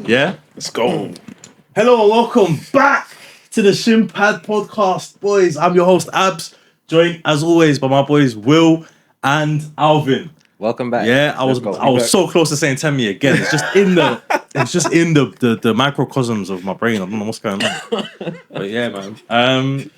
Yeah? Let's go. Hello and welcome back to the Shin Pad podcast, boys. I'm your host, Abs, joined as always by my boys, Will and Alvin. Welcome back. Yeah, I was so close to saying Temi again. It's just in the microcosms of my brain. I don't know what's going on. But yeah, man.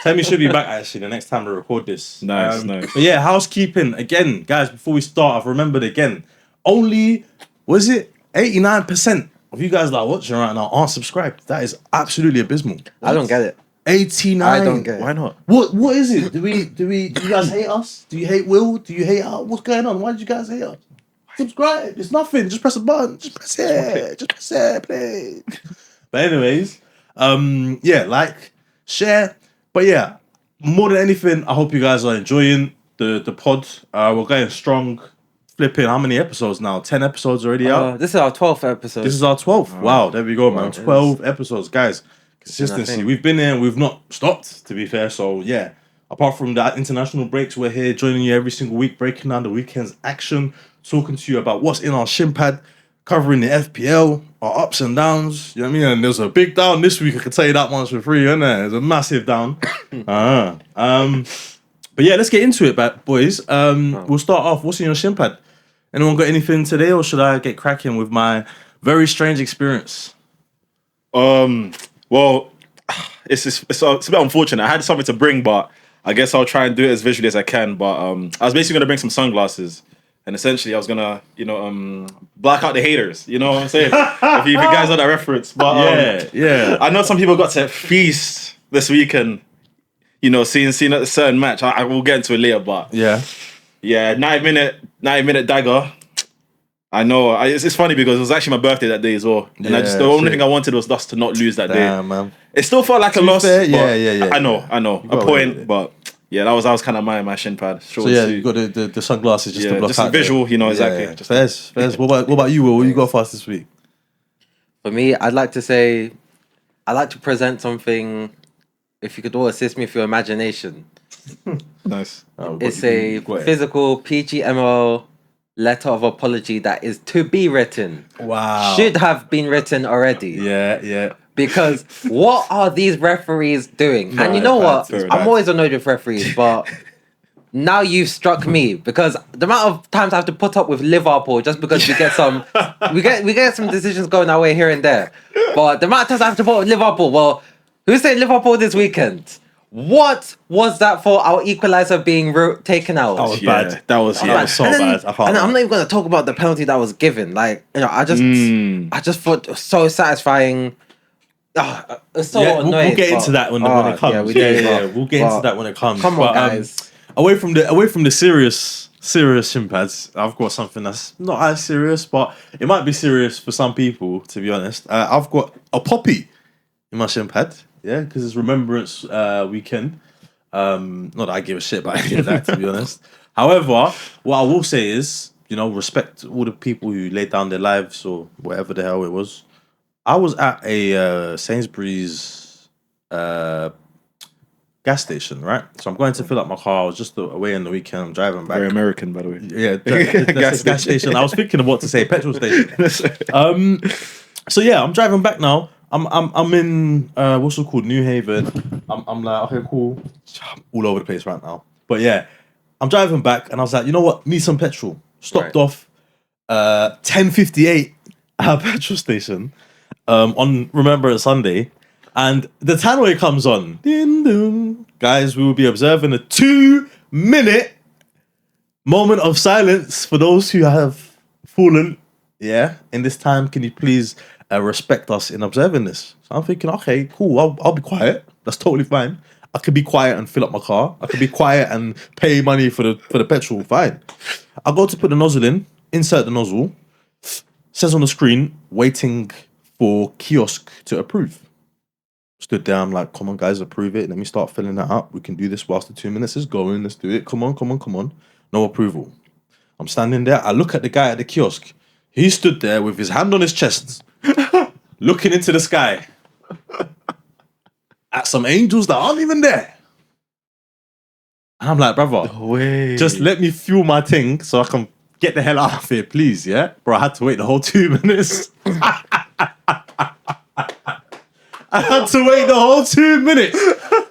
Temi should be back actually the next time we record this. Nice. But yeah, housekeeping again, guys. Before we start, I've remembered again. Only 89% of you guys that are watching right now aren't subscribed. That is absolutely abysmal. I don't get it. 89. I don't get it. Why not? What is it? Do you guys hate us? Do you hate Will? Do you hate us? What's going on? Why did you guys hate us? Subscribe. It's nothing. Just press a button. Just press it, please. But anyways, like, share. But yeah, more than anything, I hope you guys are enjoying the pod. We're going strong. Flipping, how many episodes now? 10 episodes already out? This is our 12th episode. This is our 12th. Wow, there we go, man. 12 episodes, guys. Consistency. We've been here and we've not stopped, to be fair. So, yeah. Apart from that international breaks, we're here joining you every single week, breaking down the weekend's action, talking to you about what's in our Shin Pad, covering the FPL, our ups and downs. You know what I mean? And there's a big down this week. I can tell you that much for free, isn't there? There's a massive down. But yeah, let's get into it, boys. We'll start off. What's in your Shin Pad? Anyone got anything today, or should I get cracking with my very strange experience? Well, it's a bit unfortunate. I had something to bring, but I guess I'll try and do it as visually as I can. But I was basically gonna bring some sunglasses, and essentially I was gonna, black out the haters. You know what I'm saying? if you guys know that reference. But yeah. I know some people got to feast this weekend. Seeing a certain match. I will get into it later, but yeah, 90-minute dagger. I know. It's funny because it was actually my birthday that day as well. And the only thing I wanted was just to not lose that day. Man. It still felt like a loss. Fair, yeah. I know. A point, but yeah, that was kind of my Shin Pad. So yeah, you got the sunglasses just to block just out a visual, exactly. Yeah. Fairs. What about you, Will? What you got for us this week? For me, I'd like to present something. If you could all assist me with your imagination. Nice. It's a physical PGMO letter of apology that is to be written. Wow. Should have been written already. Yeah. Because what are these referees doing? No, and you know what? fair I'm enough. always annoyed with referees, but now you've struck me because the amount of times I have to put up with Liverpool just because we get some we get some decisions going our way here and there. But the amount of times I have to put up with Liverpool, well, who's saying Liverpool this weekend? What was that for? Our equalizer being taken out. That was bad. That was so and then, bad. And I'm not even going to talk about the penalty that was given. Like, I just thought it was so satisfying. It's so annoying. We'll get into that when it comes. Yeah, we'll get into that when it comes. Come on, guys. Away from the serious Shin Pads, I've got something that's not as serious, but it might be serious for some people. To be honest, I've got a poppy in my Shin Pad. Yeah, because it's Remembrance weekend. Not that I give a shit about any of that, to be honest. However, what I will say is, respect all the people who laid down their lives or whatever the hell it was. I was at a Sainsbury's gas station, right? So I'm going to fill up my car. I was just away on the weekend. I'm driving back. Very American, by the way. Yeah, gas station. I was thinking of what to say, petrol station. So yeah, I'm driving back now. I'm in what's it called, New Haven. I'm like, okay, cool. All over the place right now. But yeah, I'm driving back and I was like, you know what? Need some petrol. Stopped off 10:58 at a petrol station on Remembrance Sunday. And the tannoy comes on. Ding, ding. Guys, we will be observing a 2-minute moment of silence for those who have fallen. Yeah, in this time, can you please respect us in observing this? So I'm thinking, okay, cool, I'll be quiet. That's totally fine. I could be quiet and fill up my car. I could be quiet and pay money for the petrol. Fine. I go to put the nozzle in, insert the nozzle. Says on the screen, waiting for kiosk to approve. Stood there, I'm like, come on guys, approve it. Let me start filling that up. We can do this whilst the 2 minutes is going. Let's do it. Come on. No approval. I'm standing there. I look at the guy at the kiosk. He stood there with his hand on his chest, looking into the sky at some angels that aren't even there. And I'm like, brother, just let me fuel my thing so I can get the hell out of here, please, yeah? Bro, I had to wait the whole 2 minutes. I had to wait the whole 2 minutes.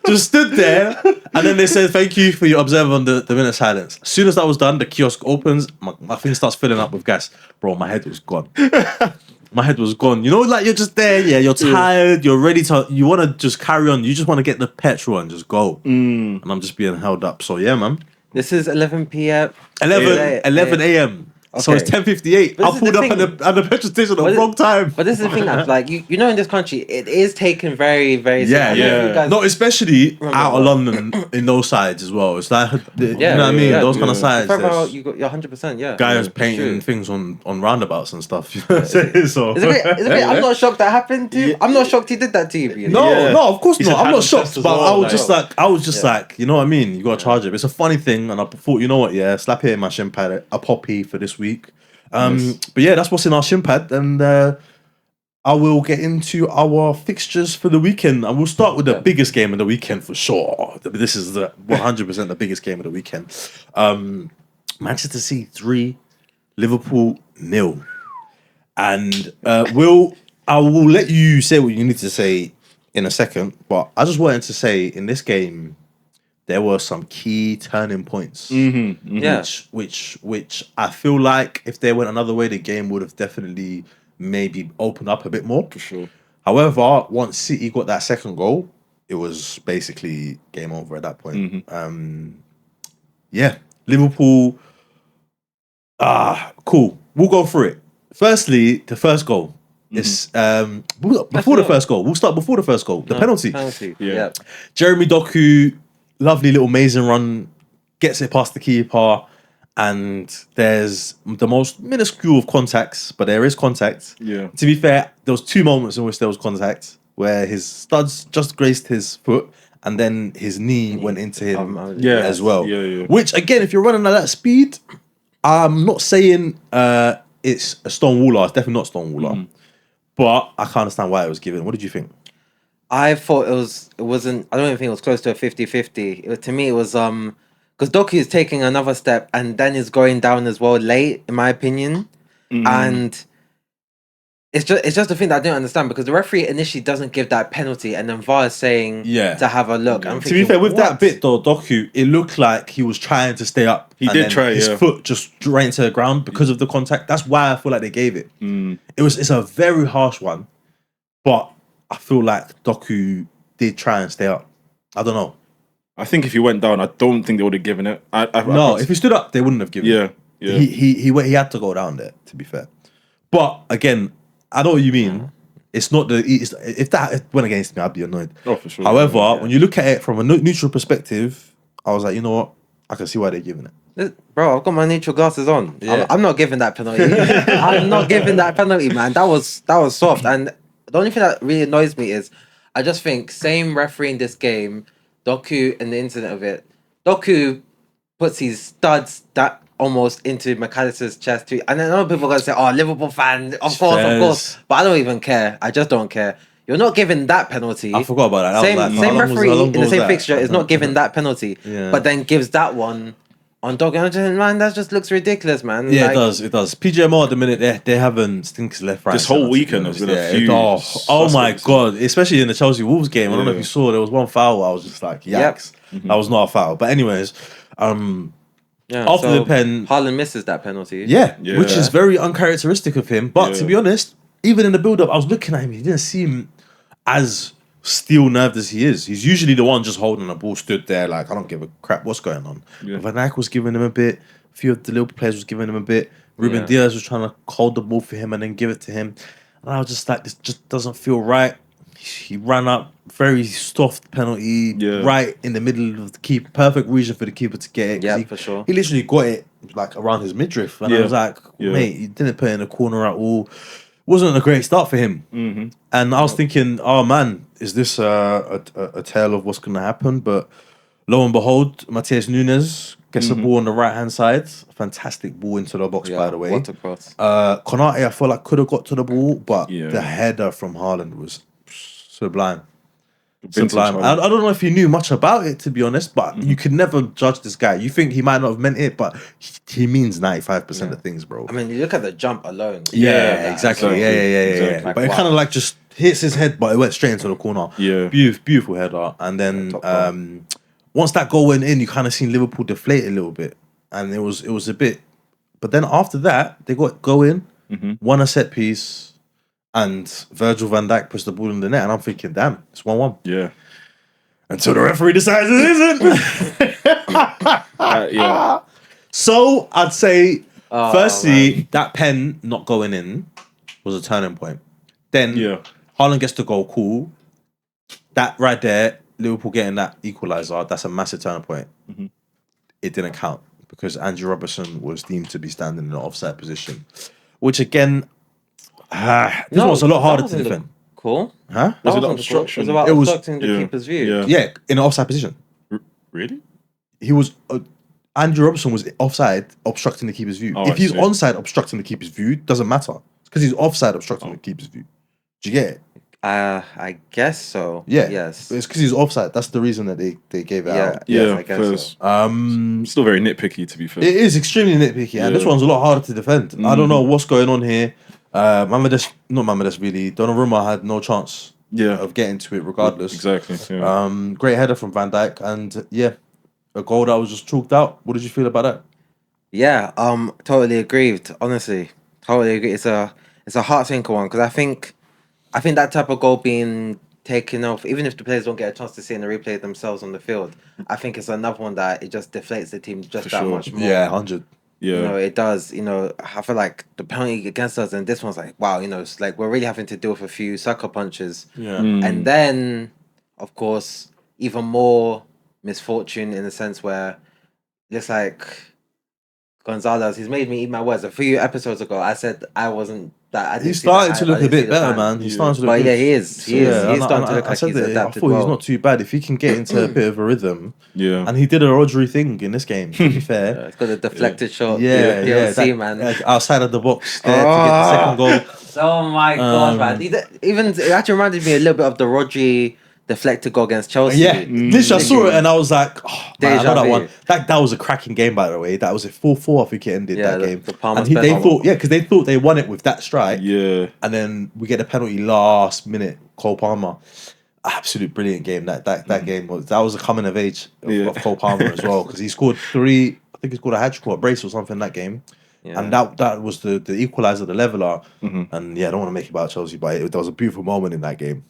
Just stood there, and then they said, "Thank you for your observer on the minute silence." As soon as that was done, the kiosk opens. My thing starts filling up with gas. Bro, my head was gone. My head was gone. You know, like you're just there. Yeah, you're tired. You're ready to. You want to just carry on. You just want to get the petrol and just go. And I'm just being held up. So yeah, man. This is 11 p.m. 11 a.m. So it's 10:58. I pulled up at the petrol station at the wrong time. But this is the thing, like you know, in this country, it is taken very, very seriously. Yeah. No, especially out of London in those sides as well. It's like, you know what I mean? Those kind of sides. You're 100%. Yeah. Guys painting things on roundabouts and stuff. You know what I'm saying? So it's a bit, I'm not shocked that happened to you. I'm not shocked he did that to you. No, of course not. I'm not shocked, but I was just like, you know what I mean? You got to charge it. It's a funny thing, and I thought, you know what? Yeah, slap it in my Shin Pad, a poppy for this week. But yeah, that's what's in our Shin Pad, and I will get into our fixtures for the weekend, and we'll start with the biggest game of the weekend for sure. This is the 100% the biggest game of the weekend. Manchester City 3, Liverpool 0, and I will let you say what you need to say in a second, but I just wanted to say in this game, there were some key turning points, which I feel like if they went another way, the game would have definitely maybe opened up a bit more. For sure. However, once City got that second goal, it was basically game over at that point. Liverpool. Cool. We'll go through it. Firstly, the first goal. It's before the first goal. We'll start before the first goal. The penalty. Yeah. Jeremy Doku. Lovely little amazing run, gets it past the keeper, and there's the most minuscule of contacts, but there is contact. Yeah. To be fair, there was 2 moments in which there was contact where his studs just graced his foot, and then his knee went into him as well. Yeah. Which again, if you're running at that speed, I'm not saying it's a stone waller. It's definitely not stone waller, but I can't understand why it was given. What did you think? I thought it wasn't, I don't even think it was close to a 50-50. To me, it was, because Doku is taking another step and then is going down as well late, in my opinion. And it's just the thing that I don't understand, because the referee initially doesn't give that penalty, and then VAR is saying to have a look. I'm thinking, to be fair, with that bit though, Doku, it looked like he was trying to stay up. He did try, his foot just ran into the ground because of the contact. That's why I feel like they gave it. It's a very harsh one, but I feel like Doku did try and stay up. I don't know. I think if he went down, I don't think they would have given it. If he stood up, they wouldn't have given it. Yeah. He had to go down there, to be fair. But again, I know what you mean. It's not if that went against me, I'd be annoyed. Oh, for sure. However, when you look at it from a neutral perspective, I was like, you know what? I can see why they're giving it. Bro, I've got my neutral glasses on. I'm not giving that penalty. I'm not giving that penalty, man. That was soft. And the only thing that really annoys me is I just think same referee in this game, Doku and the incident of it. Doku puts his studs that almost into McAllister's chest too. And then other people are going to say, oh, Liverpool fan, of course. But I don't even care. I just don't care. You're not giving that penalty. I forgot about that. Same referee in the same fixture is not giving that penalty, but then gives that one on Doku. Man, that just looks ridiculous, man. Yeah, it does. PGMO at the minute, they haven't stinks left, right. This whole weekend has been a few. Oh my God. Especially in the Chelsea Wolves game. I don't know if you saw, there was one foul. I was just like, yikes. That was not a foul. But anyways, after the pen, Haaland misses that penalty. Yeah, which is very uncharacteristic of him. But to be honest, even in the build-up, I was looking at him. He didn't seem as steel-nerved as he is. He's usually the one just holding the ball, stood there like, I don't give a crap what's going on. Van Dijk was giving him a bit. A few of the Liverpool players was giving him a bit. Ruben Diaz was trying to hold the ball for him and then give it to him. And I was just like, this just doesn't feel right. He ran up, very soft penalty, right in the middle of the keeper. Perfect region for the keeper to get it. Yeah, for sure. He literally got it like around his midriff. And I was like, mate, he didn't put it in the corner at all. Wasn't a great start for him. And I was thinking, oh man, is this a tale of what's going to happen? But lo and behold, Matheus Nunes gets the ball on the right-hand side. Fantastic ball into the box, by the way. What a cross. Konate, I feel like could have got to the ball, but the header from Haaland was sublime. sublime. I don't know if you knew much about it, to be honest, but you could never judge this guy. You think he might not have meant it, but he means 95% of things, bro. I mean, you look at the jump alone. Yeah, exactly. Yeah. Like, But it kind of like just hits his head, but it went straight into the corner. Yeah. Beautiful header. And then once that goal went in, you kind of seen Liverpool deflate a little bit. And it was a bit... But then after that, they got going, won a set piece, and Virgil van Dijk pushed the ball in the net. And I'm thinking, damn, it's 1-1. Yeah. Until the referee decides it isn't. Yeah. So I'd say, firstly, that pen not going in was a turning point. Then Haaland gets the goal, cool. That right there, Liverpool getting that equaliser, that's a massive turning point. It didn't count because Andrew Robertson was deemed to be standing in an offside position, which again, this was a lot harder to defend. Cool. Huh? Was it obstruction? It was about obstructing the keeper's view. Yeah, in an offside position. Really? He was... Andrew Robertson was offside, obstructing the keeper's view. If he's onside, obstructing the keeper's view, doesn't matter. It's because he's offside, obstructing the keeper's view. Do you get it? I guess so. Yeah. Yes. It's because he's offside. That's the reason that they gave it out. Yeah, I guess so. Still very nitpicky, to be fair. It is extremely nitpicky, and this one's a lot harder to defend. I don't know what's going on here. Mamadou really. Donnarumma had no chance of getting to it regardless. Exactly. Yeah. Great header from Van Dijk, and a goal that was just chalked out. What did you feel about that? Yeah, totally agreed. Honestly, totally agree. It's a heart sinker one because I think that type of goal being taken off, even if the players don't get a chance to see in the replay themselves on the field, I think it's another one that it just deflates the team just that much more. Yeah, 100. Yeah, you know, it does. You know, I feel like the penalty against us, and this one's like, wow, you know, it's like we're really having to deal with a few sucker punches. Yeah, and then, of course, even more misfortune in the sense where it looks like Gonzalez, he's made me eat my words. A few episodes ago, I said I wasn't that. He's starting to look a bit better, man. He's starting to look. But yeah, he is. He's starting to look like he's adapted well. He's not too bad if he can get into a bit of a rhythm. Yeah, and he did a Rodri thing in this game. To be fair, it's got a deflected shot. DLC, man, outside of the box there to get the second goal. Oh my god, man! Even it actually reminded me a little bit of the Rodri deflected goal against Chelsea. Yeah, literally, I saw it and I was like, oh, man, I know that vu. one. That was a cracking game, by the way. That was a 4-4, I think it ended that game. And they thought, because they thought they won it with that strike. Yeah. And then we get a penalty last minute, Cole Palmer. Absolute brilliant game. That game was a coming of age of Cole Palmer as well, because he scored 3, I think he scored a hat-trick or a brace or something in that game. Yeah. And that was the equaliser, the leveller. And I don't want to make it about Chelsea, but there was a beautiful moment in that game.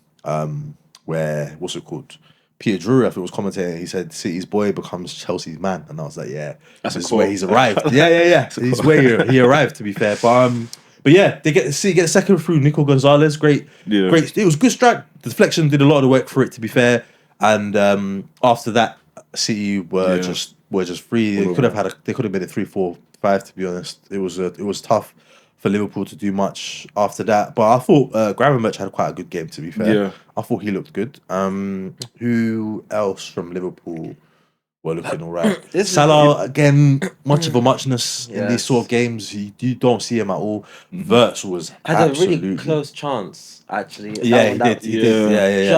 Where, what's it called? Peter Drury, I think, was commentating. He said, City's boy becomes Chelsea's man. And I was like, this is where he's arrived. Yeah. He's where he arrived, to be fair. But yeah, they get the second through Nico Gonzalez. Great. It was a good strike. The deflection did a lot of the work for it, to be fair. And after that, City were just free. They could have been a 3-4-5, to be honest. It was tough for Liverpool to do much after that. But I thought Gravenberch had quite a good game, to be fair. Yeah. I thought he looked good. Who else from Liverpool were looking all right? Salah, again, much of a muchness in these sort of games. You don't see him at all. Wirtz was had a really close chance, actually. He did.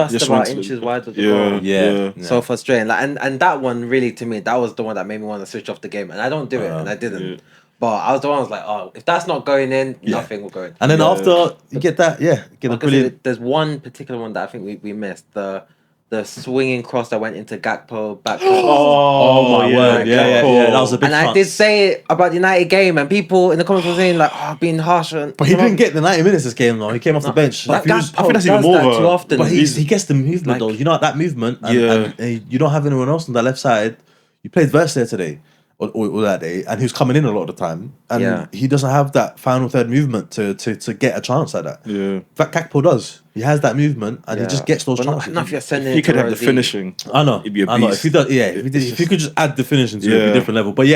Just about inches wide of the goal. Yeah. So frustrating. And that one, really, to me, that was the one that made me want to switch off the game. And I don't do it, and I didn't. Yeah. But I was the one who was like, oh, if that's not going in, nothing will go in. And then after you get that, get a brilliant. There's one particular one that I think we missed. The swinging cross that went into Gakpo back. Oh my word! Yeah. That was a big. And I did say it about the United game, and people in the comments were saying like, "Oh, being harsh." But he didn't get the 90 minutes this game though. He came off the bench. But I think that's even more too often. But he gets the movement though. You know that movement. And you don't have anyone else on that left side. You played Wirtz there today. Or that day, and he was coming in a lot of the time, and he doesn't have that final third movement to get a chance like that. Yeah, in fact, Gakpo does. He has that movement, and he just gets those chances. Not if you're sending. He could have the finishing. I know. He'd be a beast. I know. If he does, if he could just add the finishing to it, it'd be a different level. But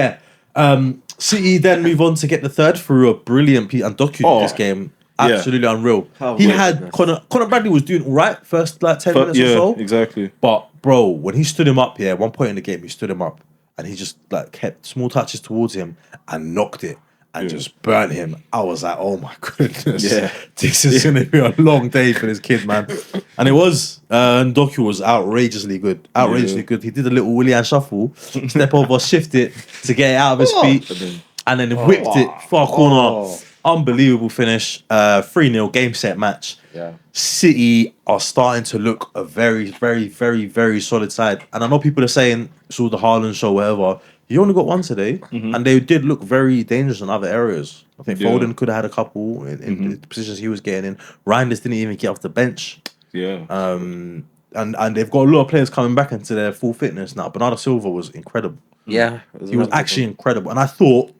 City then move on to get the third through a brilliant and Doku this game. Absolutely unreal. Conor Bradley was doing all right first 10 minutes or so. Exactly. But bro, when he stood him up, one point in the game, he stood him up. And he just kept small touches towards him and knocked it and just burnt him. I was like, oh my goodness. Yeah. This is going to be a long day for this kid, man. And it was. Ndoku was outrageously good. Outrageously good. He did a little Willian shuffle, step over, shift it to get it out of his feet, and then whipped it far corner. Unbelievable finish. 3-0 game set match. Yeah. City are starting to look a very, very, very, very solid side. And I know people are saying it's all the Haaland show, whatever. He only got one today, and they did look very dangerous in other areas. I think Foden could have had a couple in the positions he was getting in. Reinders didn't even get off the bench. Yeah. And they've got a lot of players coming back into their full fitness now. Bernardo Silva was incredible. Yeah. He was actually incredible. And I thought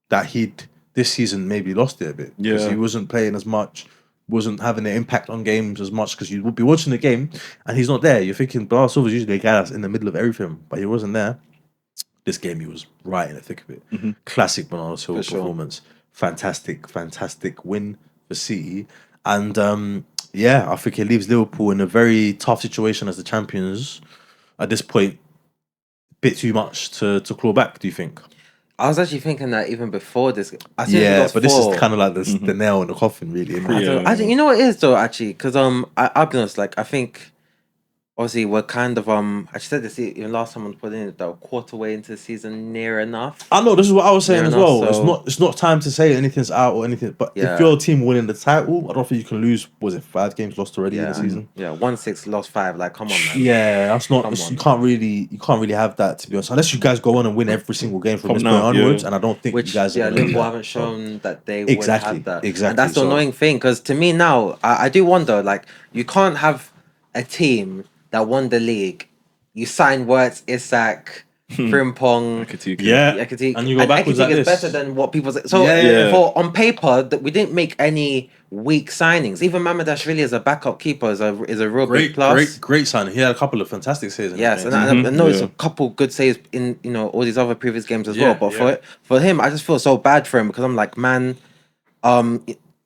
that he'd this season maybe lost it a bit. Yeah. Because he wasn't playing as much, wasn't having an impact on games as much, because you would be watching the game and he's not there. You're thinking Bernardo Silva's usually a guy that's in the middle of everything, but he wasn't there. This game, he was right in the thick of it. Classic Bernardo Silva performance. Fantastic win for City. And I think it leaves Liverpool in a very tough situation as the champions at this point. Bit too much to claw back, do you think? I was actually thinking that even before this. But this is kind of like the nail in the coffin, really. Isn't it? I think you know what it is though, actually, because I'll be honest, like I think obviously we're kind of I said this even last time I put in that we're quarter way into the season, near enough. I know this is what I was saying as well. So It's not time to say anything's out or anything. But if you're a team winning the title, I don't think you can lose. Was it 5 games lost already in the season? Yeah, 1-6 lost 5. Like, come on, man. Yeah, that's not. You can't really have that, to be honest. Unless you guys go on and win every single game from this point onwards, and I don't think you guys. Liverpool haven't shown that they would have that. Exactly. And that's the annoying thing, because to me now, I do wonder, like, you can't have a team that won the league. You sign Wirtz, Isak, Frimpong, Ekitike. And you go backwards like this. this. Better than what people say. So for on paper, that we didn't make any weak signings. Even Mamadashvili as a backup keeper is a real big plus. Great signing. He had a couple of fantastic saves. Yes, and I know it's a couple good saves in all these other previous games as well. But for him, I just feel so bad for him, because I'm like, man,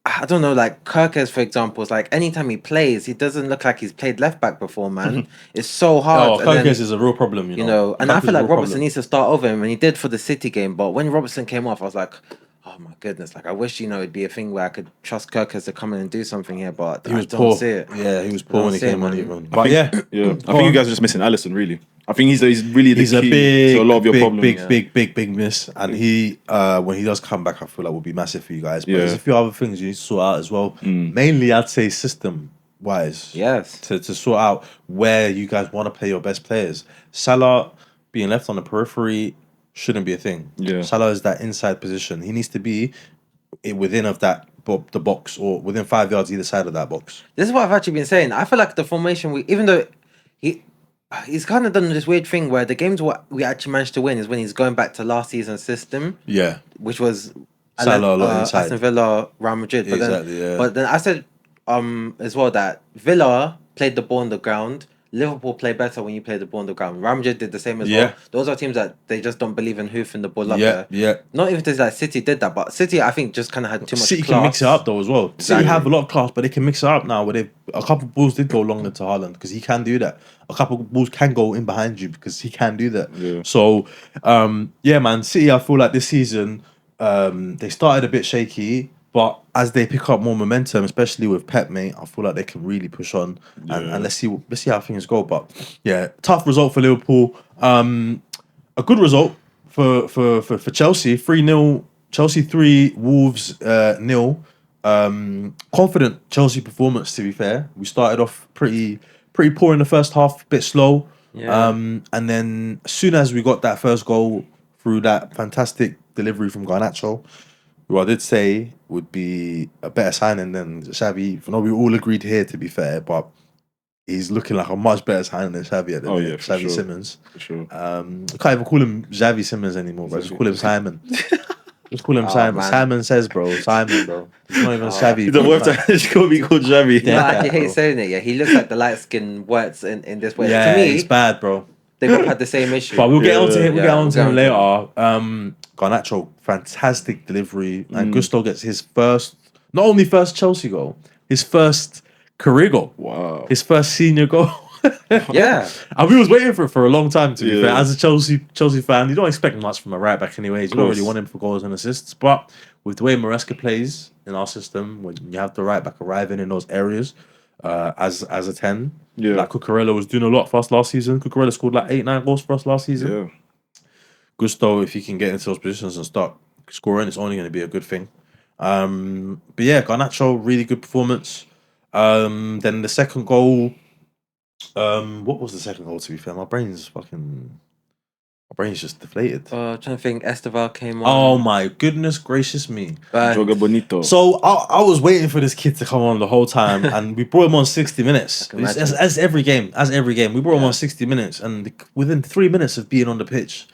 I don't know, like Kirkes, for example, is like anytime he plays, he doesn't look like he's played left back before, man. It's so hard. Kirkes is a real problem, you know. And I feel like Robertson needs to start over him, and he did for the City game. But when Robertson came off, I was like, oh my goodness, like I wish it'd be a thing where I could trust Kirkes to come in and do something here, but I don't see it. Yeah, he was poor when he came on even. But I think you guys are just missing Alisson, really. I think he's really the key to a lot of your problems. Big miss. And he, when he does come back, I feel like will be massive for you guys. But there's a few other things you need to sort out as well. Mainly, I'd say system-wise. Yes. To sort out where you guys want to play your best players. Salah being left on the periphery shouldn't be a thing. Yeah. Salah is that inside position. He needs to be within of that the box, or within 5 yards either side of that box. This is what I've actually been saying. I feel like the formation, even though he's kind of done this weird thing where the games what we actually managed to win is when he's going back to last season's system. Yeah. Which was Salah Aston Villa, Real Madrid. But then I said as well that Villa played the ball on the ground. Liverpool play better when you play the ball on the ground. Real Madrid did the same as well. Those are teams that they just don't believe in hoofing the ball up there. Yeah. Not even just like City did that, but City I think just kind of had too much City class. can mix it up though as well. City have a lot of class, but they can mix it up now. Where a couple of balls did go longer to Haaland because he can do that. A couple of balls can go in behind you because he can do that. Yeah. So, man, City, I feel like this season they started a bit shaky. But as they pick up more momentum, especially with Pep, mate, I feel like they can really push on. And let's see how things go. But yeah, tough result for Liverpool. A good result for Chelsea. 3-0. Chelsea 3, Wolves 0. Confident Chelsea performance, to be fair. We started off pretty poor in the first half, a bit slow. Yeah. And then as soon as we got that first goal through that fantastic delivery from Garnacho, who I did say would be a better signing than Xavi. I know we all agreed here, to be fair, but he's looking like a much better signing than Xavi at the minute. Xavi Simons. For sure. I can't even call him Xavi Simons anymore, bro. Just call him Simon. Just call him Simon. Man. Simon says, bro. Simon, bro. He's not even Xavi. He's the worst time to call me called Xavi. Yeah, I hate saying it. Yeah, he looks like the light-skinned words in this way. Yeah, to me, it's bad, bro. They both had the same issue. But we'll get on to him. We'll get on to him later. Garnacho, fantastic delivery, and Gusto gets his not only first Chelsea goal, his first career goal. Wow, his first senior goal. Yeah, and we was waiting for a long time. To be fair, as a Chelsea fan, you don't expect much from a right back anyways. You don't really want him for goals and assists, but with the way Maresca plays in our system, when you have the right back arriving in those areas, as a 10. Yeah. Like Cucurella was doing a lot for us last season. Cucurella scored like 8-9 goals for us last season. Yeah. Gusto, if he can get into those positions and start scoring, it's only going to be a good thing. But yeah, Garnacho, really good performance. Then the second goal, what was the second goal, to be fair? My brain's just deflated. Trying to think, Esteval came on. Oh my goodness gracious me. Joga bonito. So I was waiting for this kid to come on the whole time, and we brought him on 60 minutes. As every game. We brought him on 60 minutes, and within 3 minutes of being on the pitch,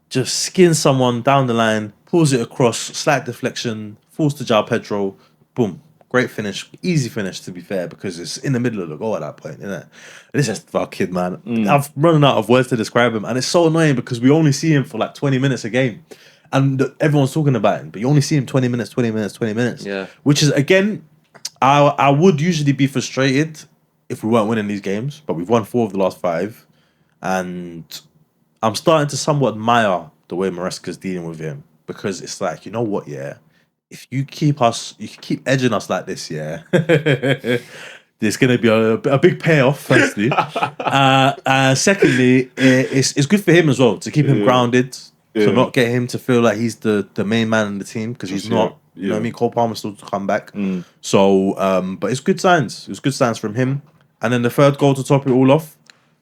just skins someone down the line, pulls it across, slight deflection, falls to João Pedro, boom. Great finish, easy finish to be fair, because it's in the middle of the goal at that point, isn't it? This is our kid, man. I've run out of words to describe him, and it's so annoying because we only see him for like 20 minutes a game, and everyone's talking about him, but you only see him 20 minutes. Yeah. Which is, again, I would usually be frustrated if we weren't winning these games, but we've won 4 of the last 5, and I'm starting to somewhat admire the way Maresca's dealing with him, because it's like, you know what, yeah. If you keep edging us like this, yeah, there's going to be a big payoff, firstly. Secondly, it's good for him as well to keep him grounded, to not get him to feel like he's the main man in the team, because he's not. You know what I mean? Cole Palmer's still to come back. So, but it's good signs. It was good signs from him. And then the third goal to top it all off,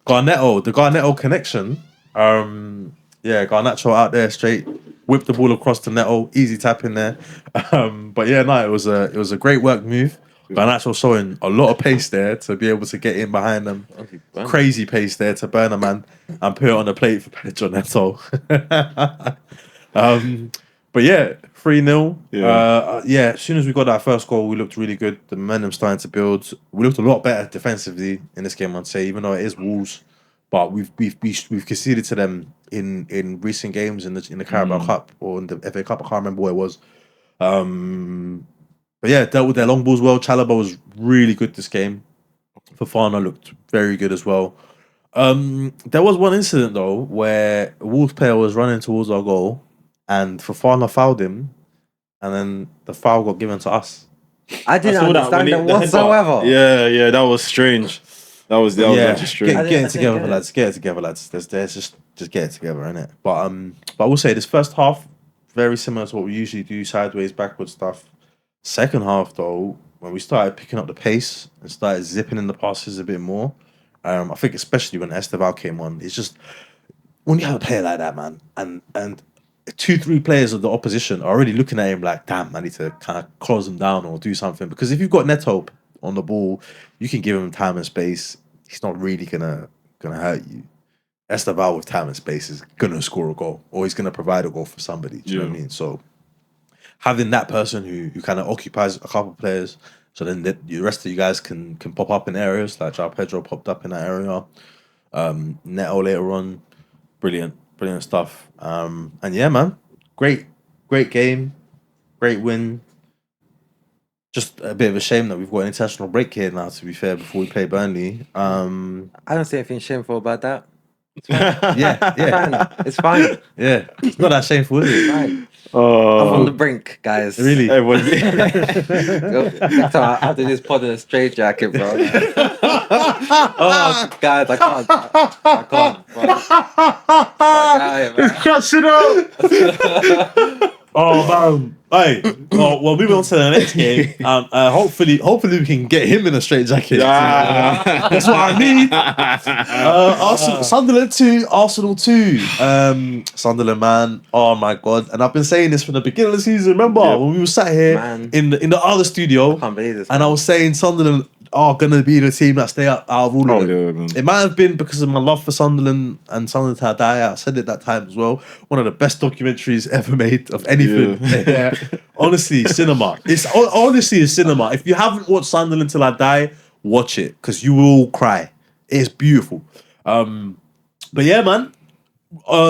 the Garnacho connection. Garnacho out there straight. Whipped the ball across to Neto, easy tap in there. But yeah, no, it was a great work move. Garnacho showing a lot of pace there to be able to get in behind them. Crazy pace there to burn a man and put it on the plate for Pedro Neto. But yeah, 3-0. As soon as we got that first goal, we looked really good. The momentum starting to build. We looked a lot better defensively in this game, I'd say, even though it is Wolves. But we've conceded to them in recent games in the Carabao Cup or in the FA Cup. I can't remember what it was. But yeah, dealt with their long balls well. Chalobah was really good this game. Fofana looked very good as well. There was one incident though where a Wolves player was running towards our goal, and Fofana fouled him, and then the foul got given to us. I didn't understand that whatsoever. Yeah, that was strange. That was just strange. Get it together, lads. Get it together, lads. There's just get it together, innit? But I will say this first half, very similar to what we usually do, sideways, backwards stuff. Second half though, when we started picking up the pace and started zipping in the passes a bit more, I think especially when Esteval came on, it's just when you have a player like that, man, and 2-3 players of the opposition are already looking at him like, damn, I need to kind of close him down or do something. Because if you've got Neto on the ball, you can give him time and space. He's not really gonna hurt you. Esteval with time and space is gonna score a goal, or he's gonna provide a goal for somebody. Do you know what I mean? So having that person who kind of occupies a couple of players, so then the rest of you guys can pop up in areas, like João Pedro popped up in that area. Neto later on, brilliant stuff. And yeah, man, great game, great win. Just a bit of a shame that we've got an international break here now, to be fair, before we play Burnley. I don't see anything shameful about that. Yeah. It's fine. Yeah, it's not that shameful, is it? It's fine. I'm on the brink, guys. Really? Next time after this pod in a straight jacket, bro. Guys, I can't. Bro. Crush it up! Oh man! Hey, well, moving on to the next game. Hopefully we can get him in a straight jacket. That's what I need. Sunderland 2, Arsenal 2. Sunderland, man. Oh my god! And I've been saying this from the beginning of the season. Remember when we were sat here in the other studio? I can't believe this. And I was saying Sunderland are gonna be the team that stay out of all of them. Man. It might have been because of my love for Sunderland and Sunderland Till I Die. I said it that time as well. One of the best documentaries ever made of anything. Yeah. Honestly, cinema. It's honestly cinema. If you haven't watched Sunderland Till I Die, watch it because you will cry. It's beautiful. But yeah, man.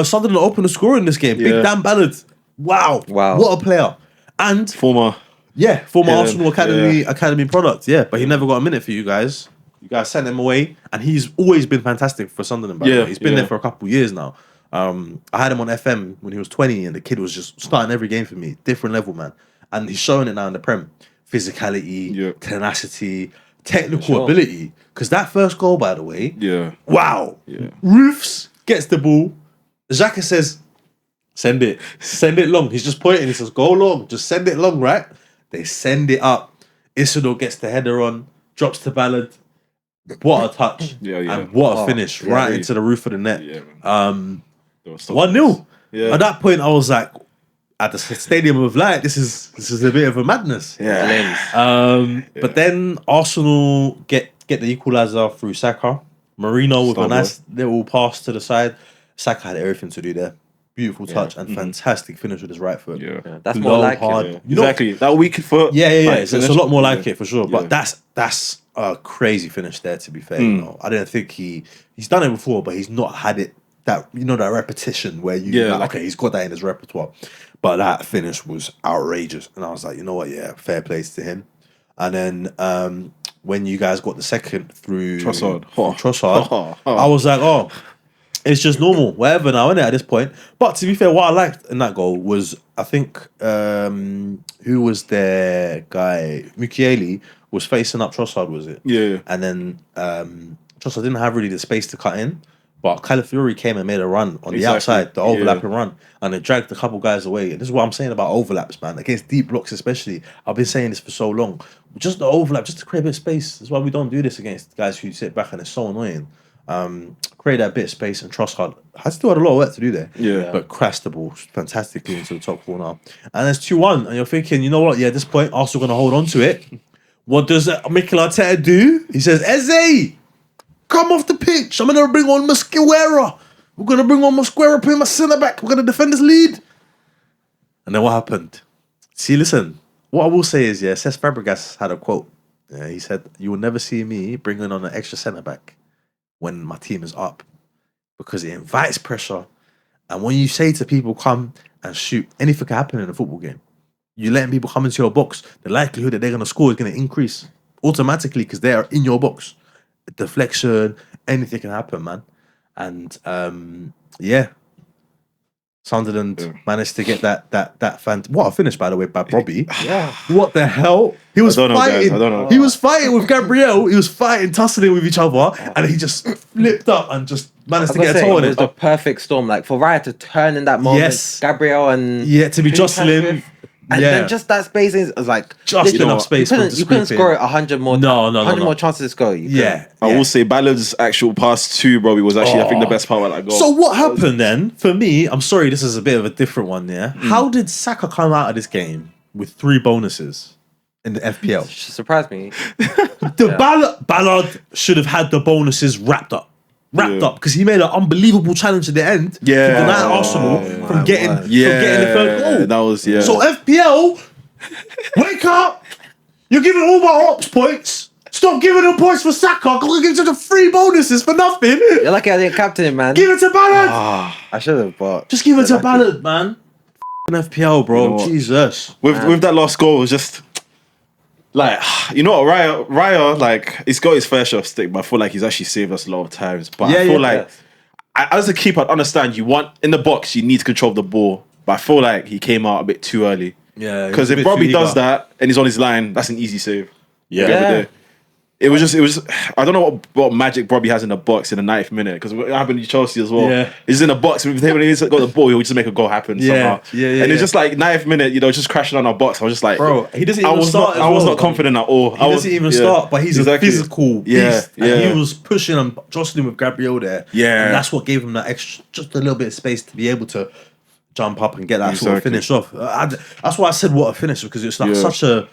Sunderland opened the score in this game. Big Dan Ballard. Wow. What a player. And former Arsenal Academy product. Yeah, but he never got a minute for you guys. You guys sent him away, and he's always been fantastic for Sunderland. By the way. He's been there for a couple of years now. I had him on FM when he was 20, and the kid was just starting every game for me. Different level, man. And he's showing it now in the Prem. Physicality, tenacity, technical ability. Because that first goal, by the way, wow. Yeah. Roofs gets the ball. Xhaka says, send it long. He's just pointing. He says, go long. Just send it long, right? They send it up. Isidore gets the header on, drops to Ballard. What a touch. And what a finish right into the roof of the net. 1-0. Yeah. At that point, I was like, at the Stadium of Light, this is a bit of a madness. But then Arsenal get the equaliser through Saka. Marino with a nice little pass to the side. Saka had everything to do there. Beautiful touch and fantastic finish with his right foot. That's more like hard. it. You know, Exactly. That weak foot. It's a lot more like it for sure. But that's a crazy finish there, to be fair. You know, I didn't think he's done it before, but he's not had it that repetition where okay, he's got that in his repertoire. But that finish was outrageous. And I was like, you know what, fair plays to him. And then when you guys got the second through Trossard, I was like, it's just normal, whatever now, isn't it, at this point? But to be fair, what I liked in that goal was, I think, who was their guy? Mukiele was facing up Trossard, was it? Yeah. And then Trossard didn't have really the space to cut in, but Calafiori came and made a run on the outside, the overlapping run, and it dragged a couple guys away. And this is what I'm saying about overlaps, man. Against deep blocks especially. I've been saying this for so long. Just the overlap, just to create a bit of space. That's why we don't do this against guys who sit back, and it's so annoying. Create that bit of space, and Trossard still had a lot of work to do there. But crashed the ball fantastically into the top corner. And it's 2-1, and you're thinking, you know what? Yeah, at this point, Arsenal going to hold on to it. What does Mikel Arteta do? He says, Eze, come off the pitch. I'm going to bring on Mosquera. We're going to bring on Mosquera, put him as centre back. We're going to defend this lead. And then what happened? See, listen, what I will say is, Cesc Fabregas had a quote. He said, you will never see me bringing on an extra centre back when my team is up, because it invites pressure. And when you say to people, come and shoot, anything can happen in a football game. You letting people come into your box, the likelihood that they're going to score is going to increase automatically because they are in your box. Deflection, anything can happen, man. And Sunderland managed to get that fan. What a finish, by the way, by Bobby. What the hell? He was fighting. I don't know. He was fighting with Gabriel. He was fighting, tussling with each other, and he just flipped up and just managed to get a toe on it. It it. was the perfect storm. Like for Raya to turn in that moment, Gabriel and to be jostling. And then just that space is like just enough space. You couldn't score it 100 more. No. More chances to score. I will say Ballard's actual pass to Robbie was actually I think the best part of that goal. So what happened then? For me, I'm sorry, this is a bit of a different one. How did Saka come out of this game with 3 bonuses in the FPL? Surprised me. Ballard should have had the bonuses wrapped up because he made an unbelievable challenge at the end to deny Arsenal from getting the third goal. That was So FPL, wake up! You're giving all my ops points. Stop giving them points for Saka. I'm gonna give them 3 bonuses for nothing. You're lucky I didn't captain him, man. Give it to Ballard. I should have, but just give it to Ballard, man. FPL, bro. You know Jesus. With that last goal, it was just. Like, you know what, Raya, like, he's got his fair share of stick, but I feel like he's actually saved us a lot of times. But I feel like, as a keeper, I understand you want, in the box, you need to control the ball. But I feel like he came out a bit too early. Yeah. Because if Robbie does that, and he's on his line, that's an easy save. It was I don't know what magic Robbie has in the box in the 9th minute, because it happened to Chelsea as well. He's in the box, when he's got the ball, he'll just make a goal happen somehow. And it's just like 9th minute, just crashing on our box. I was just like, bro, he doesn't even start. I was not confident at all. He doesn't even start, but he's a physical beast. Yeah. And he was pushing and jostling with Gabriel there. Yeah. And that's what gave him that extra, just a little bit of space to be able to jump up and get that sort of finish off. That's why I said what a finish, because it's like such a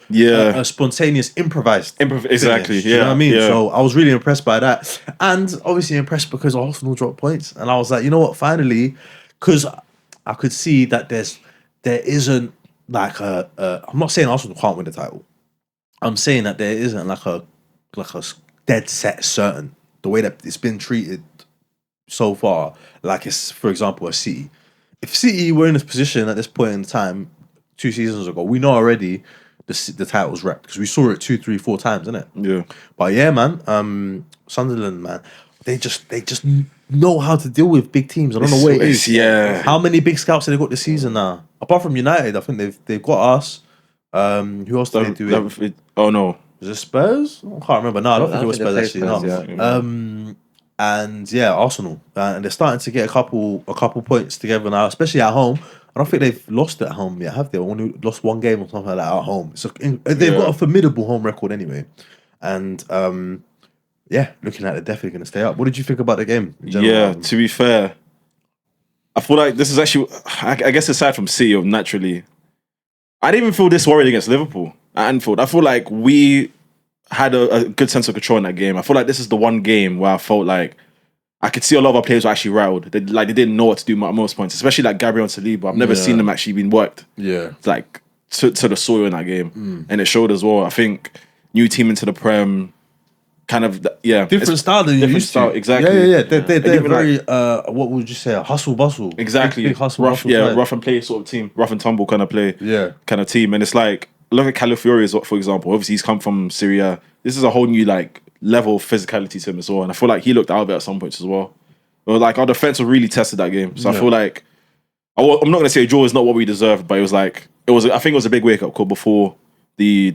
spontaneous, improvised exactly. Finish, you know what I mean? So I was really impressed by that, and obviously impressed because Arsenal dropped points, and I was like, you know what? Finally, because I could see that there isn't like I'm not saying Arsenal can't win the title. I'm saying that there isn't like a dead set certain the way that it's been treated so far. Like it's, for example, a City. If City were in this position at this point in time 2 seasons ago, we know already the title's wrapped because we saw it 2, 3, 4 times, innit? Yeah. But yeah, man, Sunderland, man, they just know how to deal with big teams. I don't know what it is. Yeah. How many big scouts have they got this season now? Apart from United, I think they've got us. Who else did they do it? Oh no. Was it Spurs? I can't remember. No, I don't think it was Spurs actually. No. Yeah. And yeah, Arsenal, and they're starting to get a couple points together now, especially at home. I don't think they've lost at home yet, have they? Only lost one game or something like that at home. So they've got a formidable home record anyway. And yeah, looking at it, definitely going to stay up. What did you think about the game? Yeah, to be fair, I feel like this is actually, I guess aside from City, naturally, I didn't even feel this worried against Liverpool at Anfield. I feel like we had a good sense of control in that game. I feel like this is the one game where I felt like I could see a lot of our players were actually rattled. They didn't know what to do at most points, especially like Gabriel and Saliba. I've never seen them actually being worked. Yeah, like to the soil in that game, and it showed as well. I think new team into the Prem, kind of different style than you used to. Exactly. Yeah. They're very what would you say, a hustle bustle. Exactly, big hustle rough, bustle. rough and play sort of team, rough and tumble kind of play. Yeah, kind of team, and it's like look at Calafiori for example. Obviously, he's come from Syria. This is a whole new like level of physicality to him as well, and I feel like he looked out of it at some points as well. But like our defense was really tested that game, so I feel like I'm not gonna say a draw is not what we deserved, but I think it was a big wake up call before the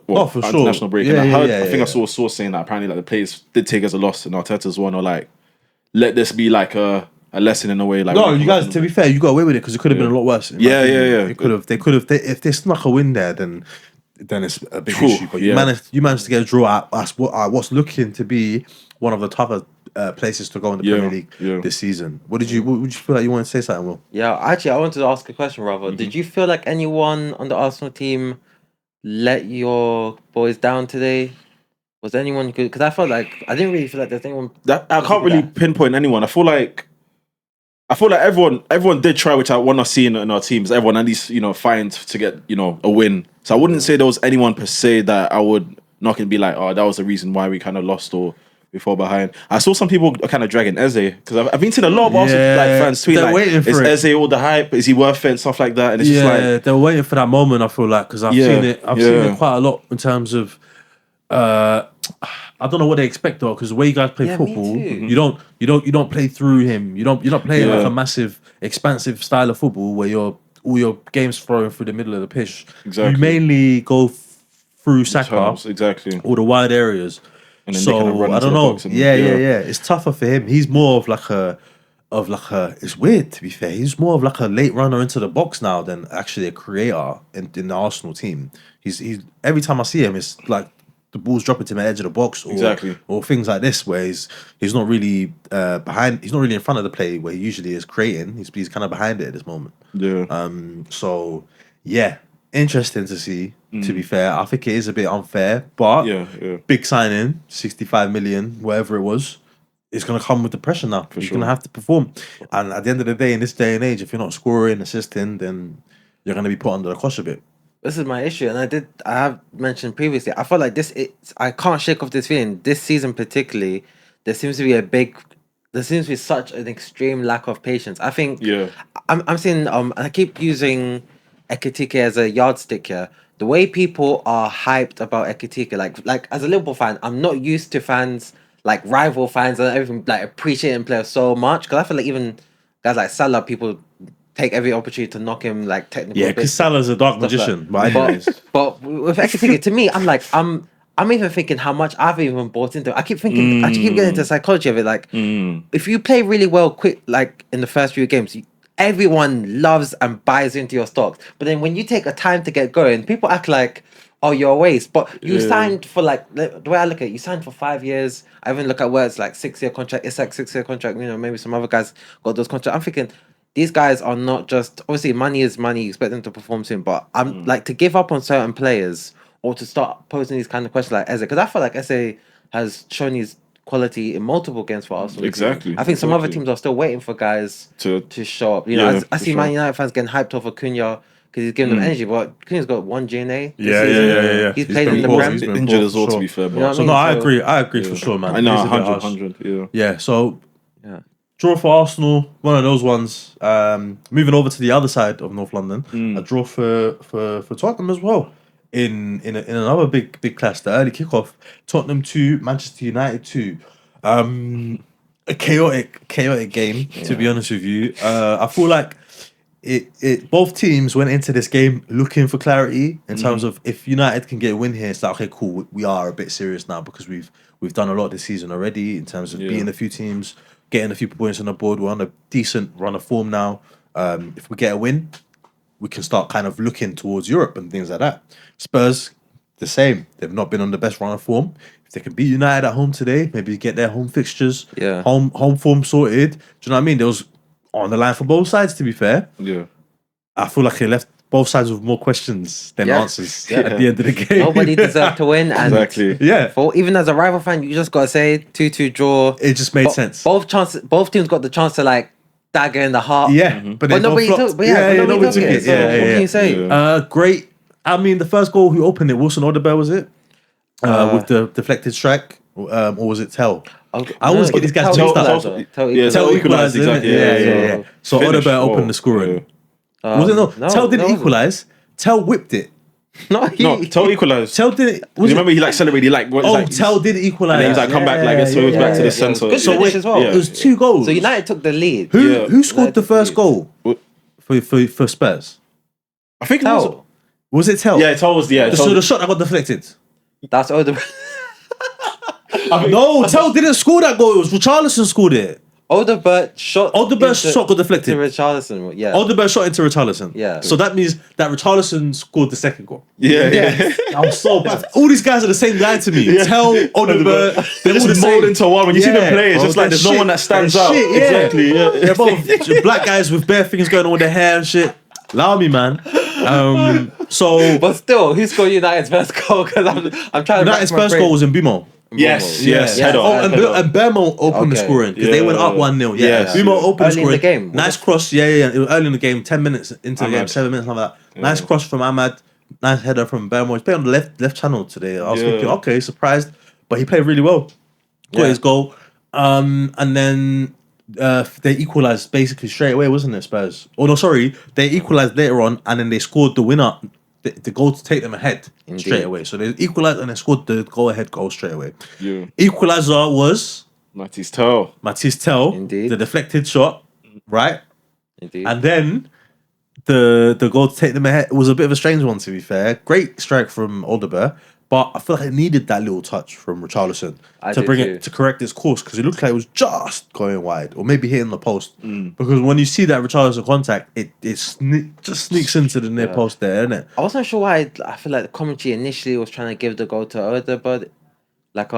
international break. Yeah, and I think I saw a source saying that apparently like the players did take as a loss, and Arteta's one or like let this be like a lesson in a way. Like no, you guys. To be fair, you got away with it because it could have been a lot worse. Yeah. They could have. If they snuck a win there, then it's a big issue. But you managed to get a draw at what's looking to be one of the tougher places to go in the Premier League this season. Would you feel like you want to say something, Will? Yeah, actually, I wanted to ask a question, rather. Did you feel like anyone on the Arsenal team let your boys down today? Was there anyone good? Because I felt like I didn't really feel like there's anyone. I can't really pinpoint anyone. I feel like everyone did try, which I want to see in our teams. Everyone at least find to get a win. So I wouldn't say there was anyone per se that I would knock and be like, oh, that was the reason why we kind of lost or we fall behind. I saw some people kind of dragging Eze because I've been seeing a lot of Arsenal fans tweet like, "Is Eze all the hype? Is he worth it?" and stuff like that. And it's just like they're waiting for that moment. I feel like because I've seen it. I've seen it quite a lot in terms of. I don't know what they expect though, because the way you guys play football, you don't play through him. You don't play like a massive, expansive style of football where all your games flowing through the middle of the pitch. Exactly. You mainly go through Saka, all the wide areas. And then so I don't know. It's tougher for him. He's more of like a. It's weird to be fair. He's more of like a late runner into the box now than actually a creator in the Arsenal team. He's every time I see him, it's like the ball's dropping to the edge of the box, or things like this where he's not really behind. He's not really in front of the play where he usually is creating. He's kind of behind it at this moment. Yeah. So yeah, interesting to see. To be fair, I think it is a bit unfair, but big signing, 65 million, whatever it was. It's going to come with the pressure now. You're going to have to perform. And at the end of the day, in this day and age, if you're not scoring, assisting, then you're going to be put under the cosh a bit. This is my issue. And I have mentioned previously, I feel like I can't shake off this feeling. This season particularly, there seems to be such an extreme lack of patience. I think I'm seeing, I keep using Ekitike as a yardstick here. The way people are hyped about Ekitike, like as a Liverpool fan, I'm not used to fans, like rival fans and everything, like appreciating players so much. Because I feel like even guys like Salah, people take every opportunity to knock him like technical. Yeah, because Salah's a dark magician. But with Ekitike, to me, I'm like, I'm even thinking how much I've even bought into it. I keep thinking, I keep getting into the psychology of it. Like, if you play really well quick, like in the first few games, everyone loves and buys into your stocks. But then when you take a time to get going, people act like, oh, you're a waste. But you signed for the way I look at it, you signed for 5 years. I even look at where it's like 6-year contract. It's like 6-year contract. Maybe some other guys got those contracts. I'm thinking these guys are not just, obviously money is money. You expect them to perform soon. But I'm like to give up on certain players or to start posing these kind of questions like Eze. Because I feel like Eze has shown his quality in multiple games for Arsenal. Exactly. I think some other teams are still waiting for guys to show up. I see Man United fans getting hyped over Cunha because he's giving them energy, but Cunha's got one GNA. Yeah. He's played in the Prem. He's injured as well, to be fair. I agree for sure, man. I know, 100. Yeah, so draw for Arsenal, one of those ones. Moving over to the other side of North London, a draw for Tottenham as well. In another big clash, the early kickoff, Tottenham 2, Manchester United 2. A chaotic game, to be honest with you. I feel like both teams went into this game looking for clarity in terms of if United can get a win here, it's like, okay, cool, we are a bit serious now because we've done a lot this season already in terms of beating a few teams, getting a few points on the board. We're on a decent run of form now. If we get a win, we can start kind of looking towards Europe and things like that. Spurs, the same. They've not been on the best run of form. If they can beat United at home today, maybe get their home fixtures, home form sorted. Do you know what I mean? There was on the line for both sides, to be fair. Yeah. I feel like they left both sides with more questions than answers at the end of the game. Nobody deserved to win. And Exactly. Yeah. even as a rival fan, you just got to say 2-2 draw. It just made sense. Both teams got the chance to like dagger in the heart. Yeah. But nobody took it. What can you say? Great. I mean, the first goal, who opened it? Wilson Odobert, was it? With the deflected strike? Or was it Tell? Okay. I always get these guys mixed up. Tell equalised, exactly. Yeah. So Odobert opened the scoring. Was it no? Tell didn't equalise. Tell whipped it. No, Tell equalised. Tell didn't. Remember, he like celebrated. Tell did equalise. And then he's like, come back, like, so back to the centre. Good finish as well. It was 2 goals. So United took the lead. Who scored the first goal for Spurs? I think Tell. Was it Tell? Yeah, Tell was So the shot that got deflected. That's Odobert. No, Tell didn't score that goal. It was Richarlison scored it. Odobert shot shot got deflected. to Richarlison, Odobert shot into Richarlison. Yeah. So that means that Richarlison scored the second goal. Yeah. I'm so bad. All these guys are the same guy to me. Tell, Odobert, They're just molded into one. When you see them play, it's just like there's no one that stands out. Exactly. Yeah. They're both black guys with bare things going on with their hair and shit. Allow me, man. But still, who scored United's first goal? Because I'm trying to. United's first goal was in Bumo. Yes. Header. And Bermo opened the scoring because they went up 1-0. Yes. Bumo opened the scoring. In the game. Nice cross. Yeah. It was early in the game, 10 minutes into the game, 7 minutes like that. Nice cross from Ahmad. Nice header from Bermo. He's playing on the left channel today. I was thinking, okay, surprised, but he played really well. Got his goal. And then they equalised basically straight away, wasn't it, Spurs? Oh no, sorry, they equalised later on, and then they scored the winner. The goal to take them ahead straight away. So they equalised and they scored the go-ahead goal straight away. Yeah. Equaliser was Matisse Tell. Indeed. The deflected shot, right? Indeed. And then the goal to take them ahead was a bit of a strange one, to be fair. Great strike from Odobert, but I feel like it needed that little touch from Richarlison to correct its course, because it looked like it was just going wide or maybe hitting the post. Because when you see that Richarlison contact, it just sneaks into the near post there, isn't it? I wasn't sure why. I feel like the commentary initially was trying to give the goal to Odobert, like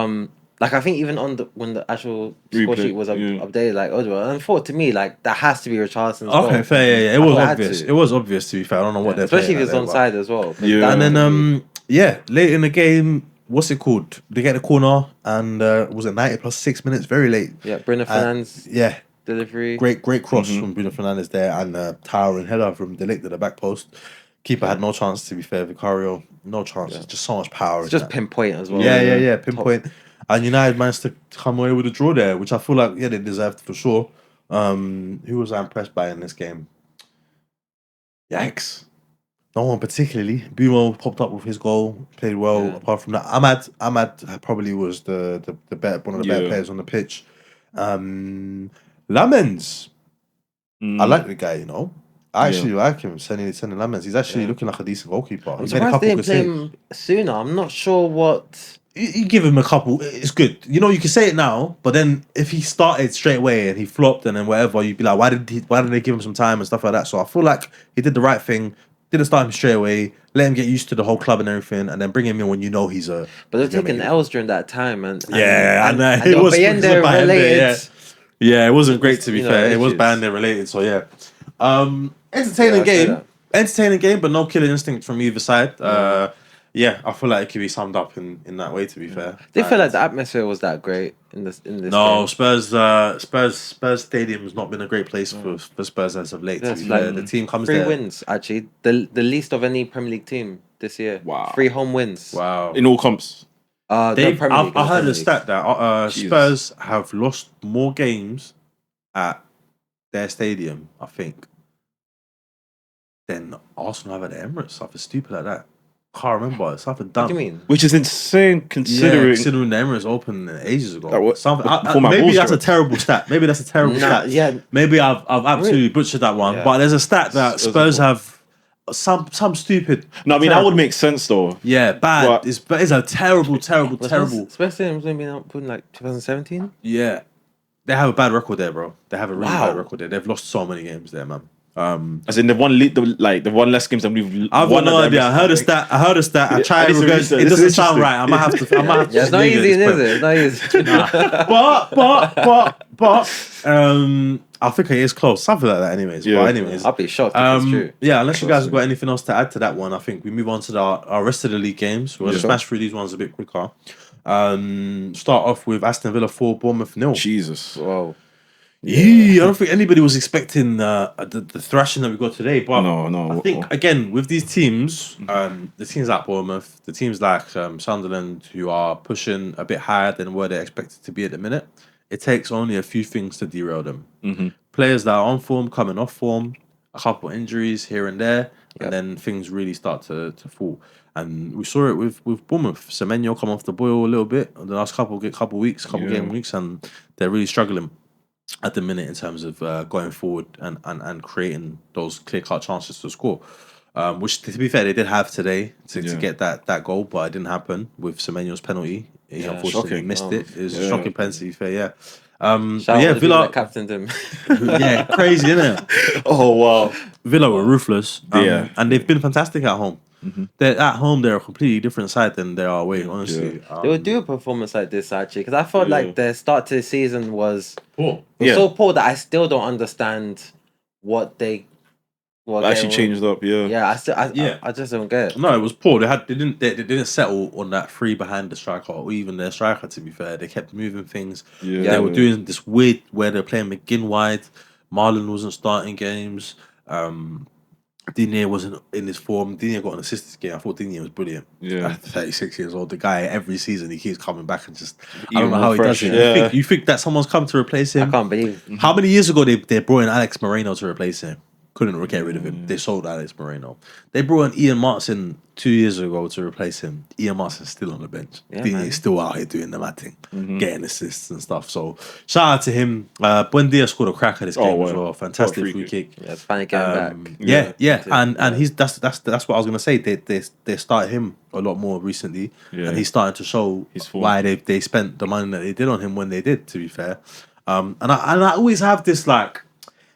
I think even on when the actual score sheet was updated, like Odobert, and I thought to me like that has to be Richarlison's goal. Okay, fair, yeah. It was obvious. It was obvious, to be fair. I don't know what they're especially playing if it's onside as well. And then late in the game, what's it called? They get a corner, and was it 90 plus 6 minutes? Very late. Yeah, Bruno Fernandes. Delivery. Great cross from Bruno Fernandes there, and towering header from De Ligt at the back post. Keeper had no chance, to be fair. Vicario, no chance. It's just so much power. It's just pinpoint as well. Yeah. Pinpoint. And United managed to come away with a draw there, which I feel like, they deserved for sure. Who was I impressed by in this game? Yikes. No one particularly. Bumo popped up with his goal, played well. Apart from that, Ahmad probably was the better, one of the better players on the pitch. Lamens, I like the guy. I actually like him. Sending Lamens. He's actually looking like a decent goalkeeper. I'm surprised they didn't play him sooner. I'm not sure what. You give him a couple. It's good. You can say it now, but then if he started straight away and he flopped and then whatever, you'd be like, why did they give him some time and stuff like that? So I feel like he did the right thing. Didn't start him straight away. Let him get used to the whole club and everything, and then bring him in when he's a. But they're taking L's during that time, and it was related. Yeah, it wasn't great, to be fair. It was Bayern related, so yeah. Entertaining game, but no killer instinct from either side. I feel like it could be summed up in that way, to be fair. They feel like the atmosphere was that great in this. No, game. Spurs Stadium has not been a great place for Spurs as of late. To be fair. The team comes 3 there. 3 wins actually, the least of any Premier League team this year. Wow, 3 home wins. Wow, in all comps. I heard a stat that Spurs have lost more games at their stadium, I think, than Arsenal have at the Emirates. Something stupid like that. Can't remember. Something What dumb. do you mean? Which is insane considering. Considering the Emirates opened ages ago. Like what- Something, before my maybe balls that's a dropped. terrible stat. Maybe that's a terrible Nah, stat. yeah. Maybe I've absolutely butchered that one. Yeah. But there's a stat that It's- Spurs have some stupid. No, I mean that terrible- would make sense though. Yeah, bad. But- It's a terrible, terrible. Spurs was been out in like 2017. Yeah, they have a bad record there, bro. They have a really Wow. bad record there. They've lost so many games there, man. As in they've won they've won less games than we've I've got won. no at the idea. I Emirates, heard a think. stat. I tried I to need to regurgitate. research. It This doesn't is sound interesting. right. I might have to. Yeah, it's not easy, is it? It's not easy. But I think it is close. Something like that, anyways. Yeah. But anyways, I'll be shocked if it's true. yeah. Unless you guys have got anything else to add to that one, I think we move on to our rest of the league games. We're gonna Yeah. smash through these ones a bit quicker. Start off with Aston Villa 4, Bournemouth 0. Jesus. Whoa. Yeah, I don't think anybody was expecting the thrashing that we got today. But No. I think again with these teams, the teams like Bournemouth, the teams like Sunderland, who are pushing a bit higher than where they're expected to be at the minute, it takes only a few things to derail them. Mm-hmm. Players that are on form, coming off form, a couple injuries here and there, Yep. and then things really start to fall. And we saw it with Bournemouth. Semenyo come off the boil a little bit in the last couple game weeks, and they're really struggling at the minute in terms of going forward and creating those clear-cut chances to score. Which, to be fair, they did have today to get that goal, but it didn't happen with Semenyo's penalty. He unfortunately shocking. missed it. It was a Yeah. shocking penalty, to be fair, yeah. Shout out to the people Villa, that captained him. yeah, crazy, isn't it? Oh wow. Villa were ruthless, Yeah. and they've been fantastic at home. They're at home. They're a completely different side than they are away. Honestly, They would do a performance like this actually, because I felt like the start to the season was poor. so poor that I still don't understand what they Actually changed up, yeah. Yeah, I just don't get it. No, it was poor. They didn't settle on that three behind the striker or even their striker. To be fair, they kept moving things. Yeah. They were doing this weird where they're playing McGinn wide. Marlon wasn't starting games. Digne wasn't in his form. Digne got an assist this game. I thought Digne was brilliant. Yeah. At 36 years old, the guy every season he keeps coming back and just I Even don't know more how he fresh, does it. yeah. You think that someone's come to replace I him? can't believe. How many years ago they brought in Alex Moreno to replace him? Couldn't get rid of him. They sold Alex Moreno. They brought in Ian Martin 2 years ago to replace him. Ian Martin's still on the bench. Yeah, He's man. still out here doing the mad thing, getting assists and stuff. So shout out to him. Buendia scored a cracker this game as wow. well. Fantastic What a free free kick. Yeah, it's finally getting back. Yeah. And he's that's what I was gonna say. They started him a lot more recently, Yeah. and he's starting to show His form. why they spent the money that they did on him when they did. To be fair, and I always have this like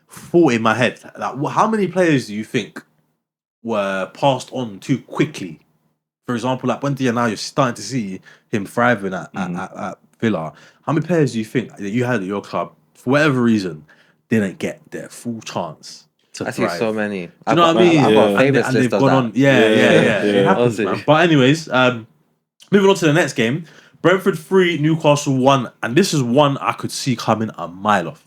thought in my head, like how many players do you think were passed on too quickly? For example, like Buendia, now you're starting to see him thriving at Villa. How many players do you think that you had at your club for whatever reason didn't get their full chance to I see thrive? so many. Do you know what I mean? I've got a Yeah. favourites And list they've of gone that. on. Yeah. It happens, Honestly. man. But anyways, moving on to the next game. Brentford 3, Newcastle 1. And this is one I could see coming a mile off.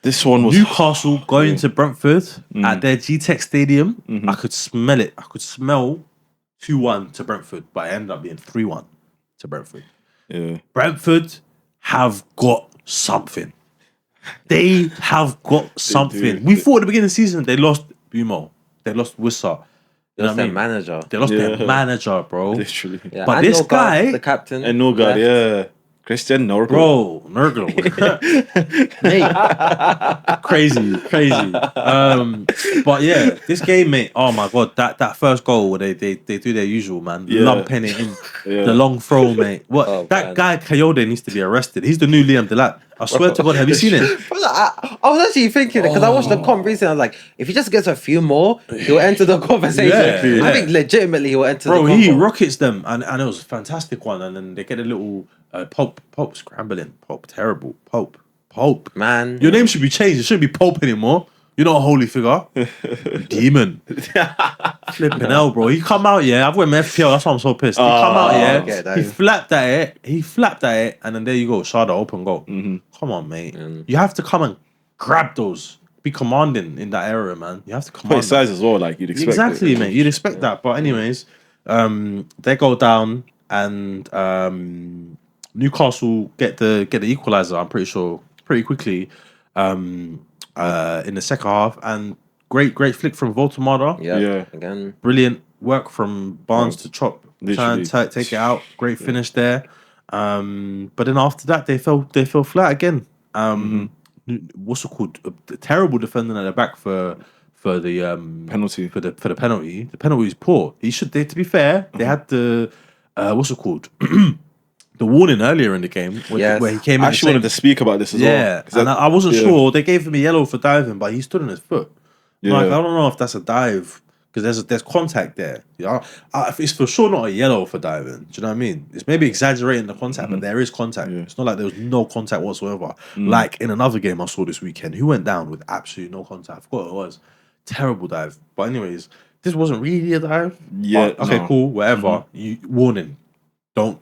This one was Newcastle going to Brentford at their G-Tech Stadium. I could smell it. I could smell 2-1 to Brentford, but it ended up being 3-1 to Brentford. Yeah. Brentford have got something. They have got something. We thought at the beginning of the season they lost Bumo. They lost Wissa. They lost their manager. They lost their manager, bro. Literally. Yeah, But and this Norgard, guy- the captain, And Norgard, left. yeah. Christian Norgard. Bro, Nurgle. Mate. Crazy. But yeah, this game, mate, oh my god, that first goal where they do their usual, man. Yeah. Lumping it in. Yeah. The long throw, mate. What Oh, that man. guy Coyote needs to be arrested. He's the new Liam Delap. I swear to God, have you seen it? I was actually thinking it because I watched the comp recently. I was like, if he just gets a few more, he'll enter the conversation. Yeah. I think legitimately he'll enter Bro, the he convo. rockets them, and it was a fantastic one. And then they get a little Pope scrambling. Pope. Man. Your name should be changed. It shouldn't be Pope anymore. You're not a holy figure. You demon. Flipping hell, bro. He come out, yeah. I've went my FPL. That's why I'm so pissed. He come out, yeah. okay, that He is- flapped at it. And then there you go. Shada, open goal. Come on, mate. You have to come and grab those. Be commanding in that area, man. You have to Quite command. size as well, like you'd expect. Exactly, it. mate. You'd expect that. But anyways, they go down and Newcastle get the equaliser, I'm pretty sure, pretty quickly in the second half. And great flick from Voltemada. Yeah. Yeah. Again. Brilliant. work from Barnes to chop, try and take it out. Great finish there. But then after that, they fell flat again. What's it called? A terrible defending at the back for the penalty for the penalty. The penalty is poor. To be fair, they had the what's it called? The warning earlier in the game where he came in. I actually wanted to speak about this as well. Yeah, and I wasn't sure. They gave him a yellow for diving, but he stood on his foot. Yeah. Like, I don't know if that's a dive because there's contact there. Yeah, it's for sure not a yellow for diving. Do you know what I mean? It's maybe exaggerating the contact, but there is contact. Yeah. It's not like there was no contact whatsoever. Like in another game I saw this weekend, who went down with absolutely no contact. I forgot what it was. Terrible dive. But anyways, this wasn't really a dive. Yeah. But, okay, cool. Whatever. Warning. Don't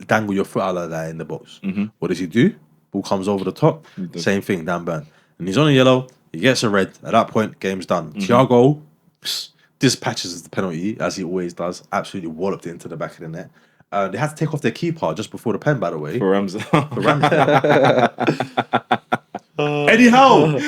dangle your foot out like that in the box. What does he do? Ball comes over the top. Same thing, Dan Burn. And he's on a yellow. He gets a red. At that point, game's done. Thiago dispatches the penalty, as he always does. Absolutely walloped it into the back of the net. They had to take off their keeper just before the pen, by the way. For Ramsey. Eddie Howe.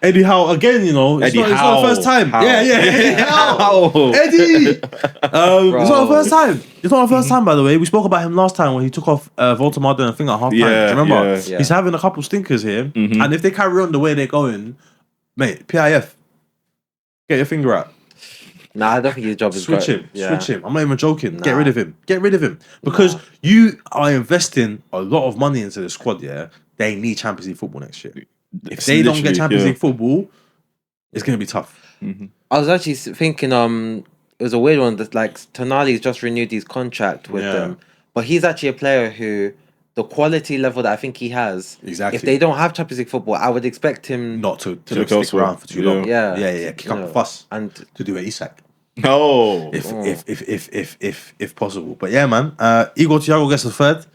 Eddie Howe again, it's not the first time. Eddie Howe. Eddie. It's not the first time. It's not the first time, by the way. We spoke about him last time when he took off Voltemade and I think at half time. Do you remember? Yeah. He's having a couple stinkers here, and if they carry on the way they're going, mate, PIF, get your finger out. Nah, I don't think his job is Switch him. I'm not even joking. Nah. Get rid of him. Because you are investing a lot of money into the squad. Yeah, they need Champions League football next year. If they don't get Champions League football, it's going to be tough. I was actually thinking, it was a weird one that like Tonali's just renewed his contract with them, but he's actually a player who the quality level that I think he has. Exactly. If they don't have Champions League football, I would expect him not to stick around for too long. Yeah. Kick up a fuss and to do an Isak. No, if possible. But yeah, man. Igor Thiago gets the third.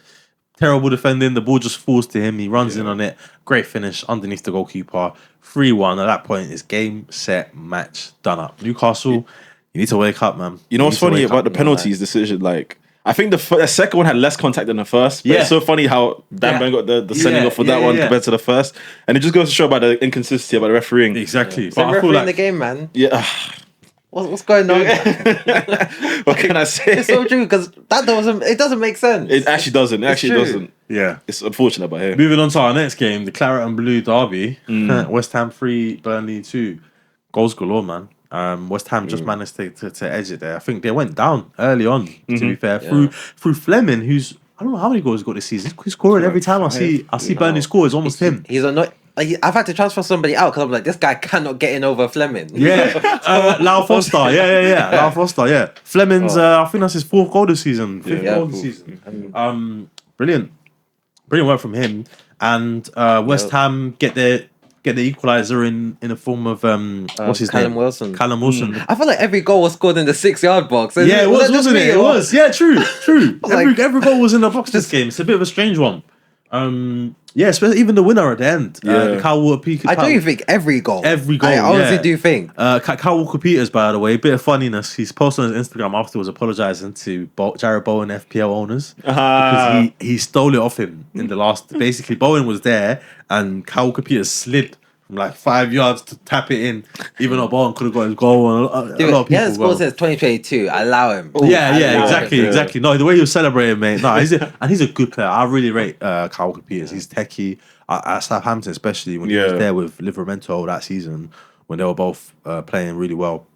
Terrible defending. The ball just falls to him. He runs in on it. Great finish underneath the goalkeeper. 3-1. At that point, it's game, set, match, done up. Newcastle, you need to wake up, man. You know what's funny about the penalties decision? Like, I think the second one had less contact than the first. But it's so funny how Dan Burn got the sending off for that one compared to the first. And it just goes to show about the inconsistency about the refereeing. Exactly. But I feel like the game, man. Yeah. What's going on? What can I say? It's so true because it doesn't make sense. It actually doesn't. It actually doesn't. Yeah. It's unfortunate, but hey. Moving on to our next game, the Claret and Blue derby. West Ham 3, Burnley 2. Goals galore, man. West Ham just managed to edge it there. I think they went down early on, to be fair, through Fleming, who's I don't know how many goals he's got this season. He's scoring every time I see Burnley score. It's almost him. He's not. I've had to transfer somebody out because I'm like, this guy cannot get in over Fleming. Yeah, Lau Foster. Yeah. Lau Foster. Yeah, Fleming's. I think that's his 4th goal this season. 5th goal this season. Brilliant work from him. And West Ham get the equaliser in the form of what's his name? Callum Wilson. I feel like every goal was scored in the 6-yard box. Yeah, it was, wasn't it? It was. Yeah, true. Every goal was in the box this game. It's a bit of a strange one. Yeah, especially even the winner at the end. Kyle Walker-Peters. I don't think every goal. I honestly do think. Kyle Walker-Peters, by the way, bit of funniness. He's posted on his Instagram afterwards apologising to Jared Bowen FPL owners because he stole it off him in the last. Basically, Bowen was there and Kyle Walker-Peters slid from like 5 yards to tap it in, even though Bowen could have got his goal. And a lot of people. Yeah, the score says 2022. Allow him. Exactly. No, the way he was celebrating, mate. No, he's a good player. I really rate Kyle Walker-Peters. He's techie at Southampton, especially when he was there with Livramento that season when they were both playing really well.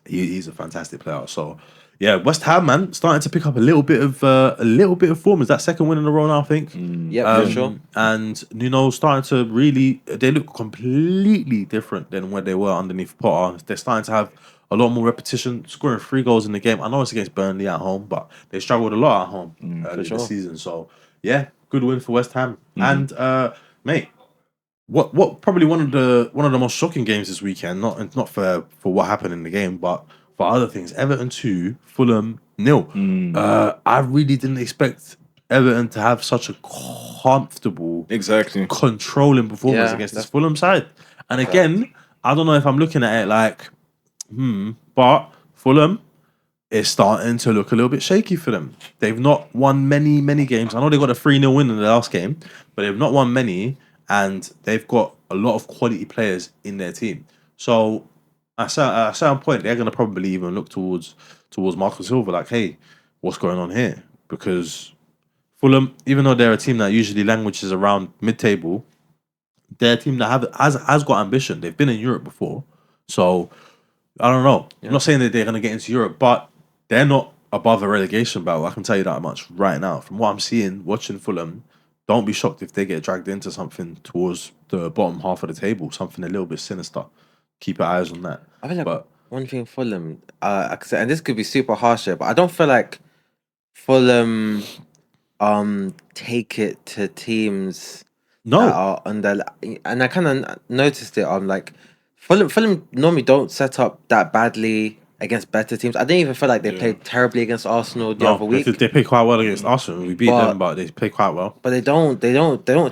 He's a fantastic player. So. Yeah, West Ham, man, starting to pick up a little bit of form. Is that second win in a row now, I think? Yeah, for sure. And Nuno starting to really, they look completely different than where they were underneath Potter. They're starting to have a lot more repetition, scoring 3 goals in the game. I know it's against Burnley at home, but they struggled a lot at home early this season. So yeah, good win for West Ham. And mate, what probably one of the most shocking games this weekend, not for what happened in the game, but for other things, Everton 2, Fulham 0. I really didn't expect Everton to have such a comfortable, controlling performance against this Fulham side. And again, I don't know if I'm looking at it like, but Fulham is starting to look a little bit shaky for them. They've not won many games. I know they got a 3-0 win in the last game, but they've not won many, and they've got a lot of quality players in their team. So at a certain point, they're gonna probably even look towards Marco Silva, like, hey, what's going on here? Because Fulham, even though they're a team that usually languishes around mid-table, they're a team that has got ambition. They've been in Europe before, so I don't know. Yeah. I'm not saying that they're gonna get into Europe, but they're not above a relegation battle. I can tell you that much right now. From what I'm seeing, watching Fulham, don't be shocked if they get dragged into something towards the bottom half of the table, something a little bit sinister. Keep your eyes on that. I feel like one thing Fulham, and this could be super harsh here, but I don't feel like Fulham take it to teams that are under, and I kind of noticed it. I'm like, Fulham normally don't set up that badly against better teams. I didn't even feel like they played terribly against Arsenal the other week. They played quite well against Arsenal. We beat them, but they played quite well. But they don't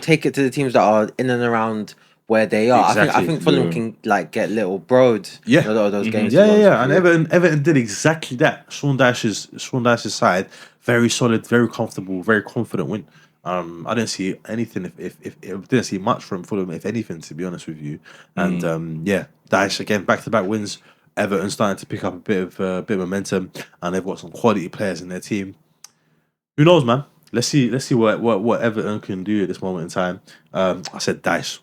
take it to the teams that are in and around where they are. Exactly. I think Fulham can like get little broed. In a lot of those games. Yeah. And Everton did exactly that. Sean Dyche's side, very solid, very comfortable, very confident win. I didn't see anything. If didn't see much from Fulham, if anything, to be honest with you. And Dyche again, back-to-back wins. Everton starting to pick up a bit of momentum, and they've got some quality players in their team. Who knows, man? Let's see what Everton can do at this moment in time. I said Dyche.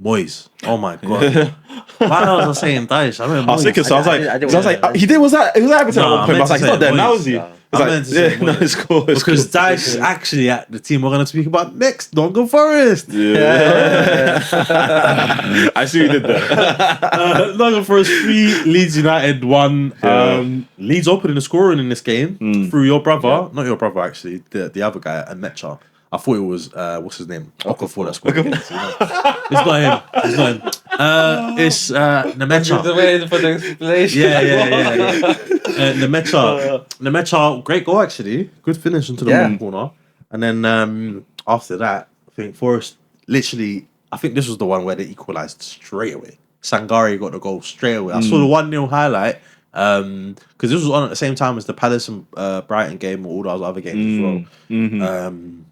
Moyes. Oh my god! Why was I saying Dyche? I was thinking. So I was like, he did. Was that Everton at one point? I was like, he's not there now, is he? It's cool. Because Dyche is actually at the team we're going to speak about next, Nottingham Forest. Yeah. I see you did that. Nottingham Forest 3, Leeds United 1. Leeds opening the scoring in this game through your brother. Not your brother, actually. The other guy, Mecha. I thought it was, what's his name? Okafor that scored. It's not him. It's Nemecha. The way for the explanation. Yeah. Nemecha, great goal actually. Good finish into the bottom corner. And then after that, I think Forest literally, I think this was the one where they equalised straight away. Sangare got the goal straight away. I saw the 1-0 highlight because this was on at the same time as the Palace and Brighton game or all those other games as well. Mm-hmm.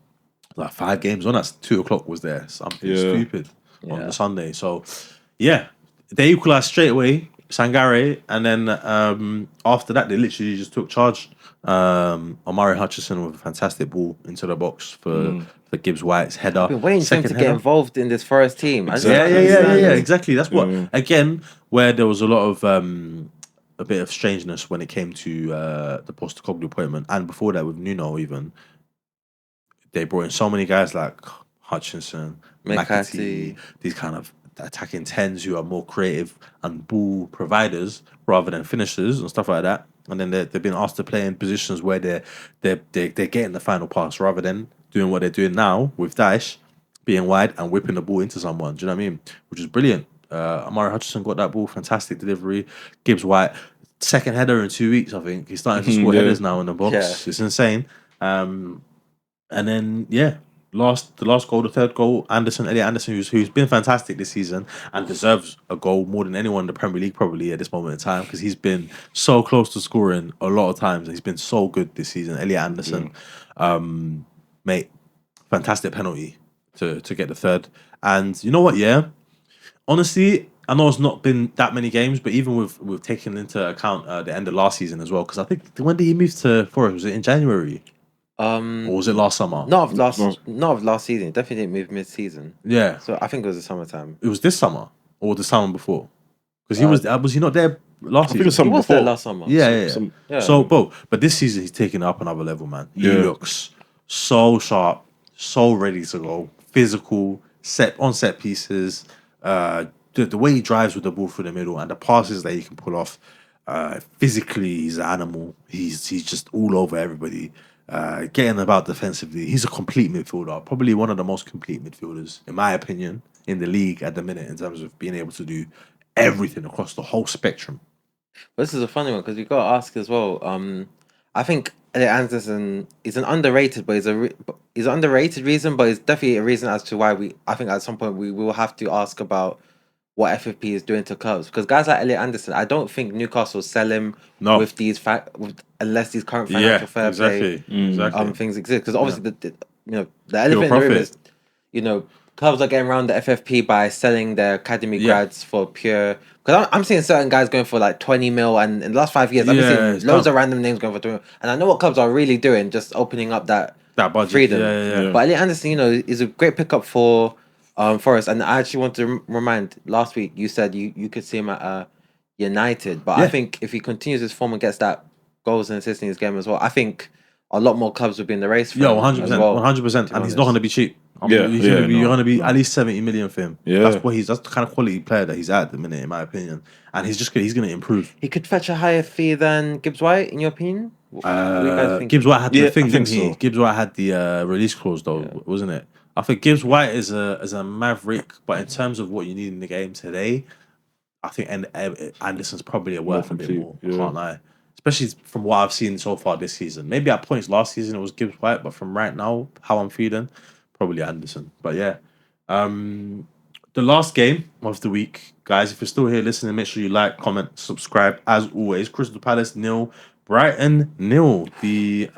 Like 5 games on, that's 2:00 was there. Something stupid on the Sunday. So, they equalised straight away, Sangare, and then after that, they literally just took charge. Omari Hutchinson with a fantastic ball into the box for Gibbs White's header. I've been waiting for him to get involved in this Forest team. Exactly. That's what, again, where there was a lot of a bit of strangeness when it came to the Postecoglou appointment, and before that with Nuno even. They brought in so many guys like Hutchinson, McAtee, these kind of attacking 10s who are more creative and ball providers rather than finishers and stuff like that. And then they've been asked to play in positions where they're getting the final pass rather than doing what they're doing now with Dyche, being wide and whipping the ball into someone. Do you know what I mean? Which is brilliant. Omari Hutchinson got that ball, fantastic delivery. Gibbs White, second header in 2 weeks, I think. He's starting to score headers now in the box. Yeah. It's insane. And then, the last goal, the third goal, Elliot Anderson, who's been fantastic this season and deserves a goal more than anyone in the Premier League probably at this moment in time because he's been so close to scoring a lot of times. He's been so good this season. Elliot Anderson, mate, fantastic penalty to get the third. And you know what, honestly, I know it's not been that many games, but even with taking into account the end of last season as well, because I think, when did he move to Forest? Was it in January? Or was it last summer? Not of last season. It definitely didn't move mid-season. Yeah. So I think it was the summertime. It was this summer or the summer before? Because was he not there last season? He was there last summer. Yeah. So both. But this season he's taking it up another level, man. He looks so sharp, so ready to go, physical, set pieces. The way he drives with the ball through the middle and the passes that he can pull off. Physically, he's an animal. He's just all over everybody. Getting about defensively, he's a complete midfielder, probably one of the most complete midfielders, in my opinion, in the league at the minute in terms of being able to do everything across the whole spectrum. But this is a funny one because we got to ask as well. I think Elliot Anderson is an underrated, but he's an underrated reason, but it's definitely a reason as to why I think at some point we will have to ask about what FFP is doing to clubs, because guys like Elliot Anderson, I don't think Newcastle sell him with these unless these current financial fair play things exist. Because obviously the elephant in the room is clubs are getting around the FFP by selling their academy grads for pure. Because I'm seeing certain guys going for like 20 mil, and in the last 5 years, I've been seeing loads of random names going for 20 mil. And I know what clubs are really doing, just opening up that budget. freedom. Yeah. But Elliot Anderson, is a great pickup for Forest. And I actually want to remind, last week you said you could see him at United. But I think if he continues his form and gets that goals and assists in his game as well, I think a lot more clubs would be in the race for him. 100%. 100%. And he's not going to be cheap. You're going to be at least 70 million for him. Yeah. That's the kind of quality player that he's at the minute, in my opinion. And he's going to improve. He could fetch a higher fee than Gibbs White, in your opinion? Gibbs White had the thing, didn't he? so. Gibbs White had the release clause, though, wasn't it? I think Gibbs White is a maverick, but in terms of what you need in the game today, I think Anderson's probably worth a bit more. I can't lie. Especially from what I've seen so far this season. Maybe at points last season it was Gibbs White, but from right now, how I'm feeling, probably Anderson. But yeah. The last game of the week, guys, if you're still here listening, make sure you like, comment, subscribe. As always, Crystal Palace 0, Brighton 0. The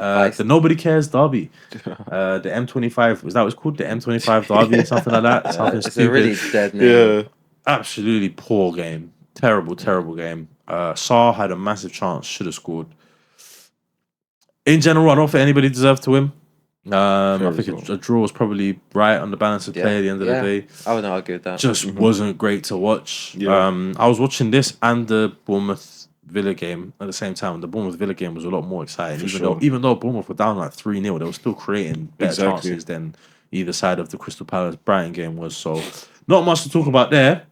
Nobody Cares derby. The M25, was that what it's called? The M25 derby, something like that. Something it's stupid. a really dead name. Yeah. Absolutely poor game. Terrible game. Saar had a massive chance, should have scored. In general, I don't think anybody deserved to win. I think a draw was probably right on the balance of play at the end of the day. I wouldn't argue with that. Just wasn't great to watch. Yeah. I was watching this and the Bournemouth Villa game at the same time. The Bournemouth Villa game was a lot more exciting. Even though Bournemouth were down like 3-0, they were still creating better chances than either side of the Crystal Palace Brighton game was. So not much to talk about there.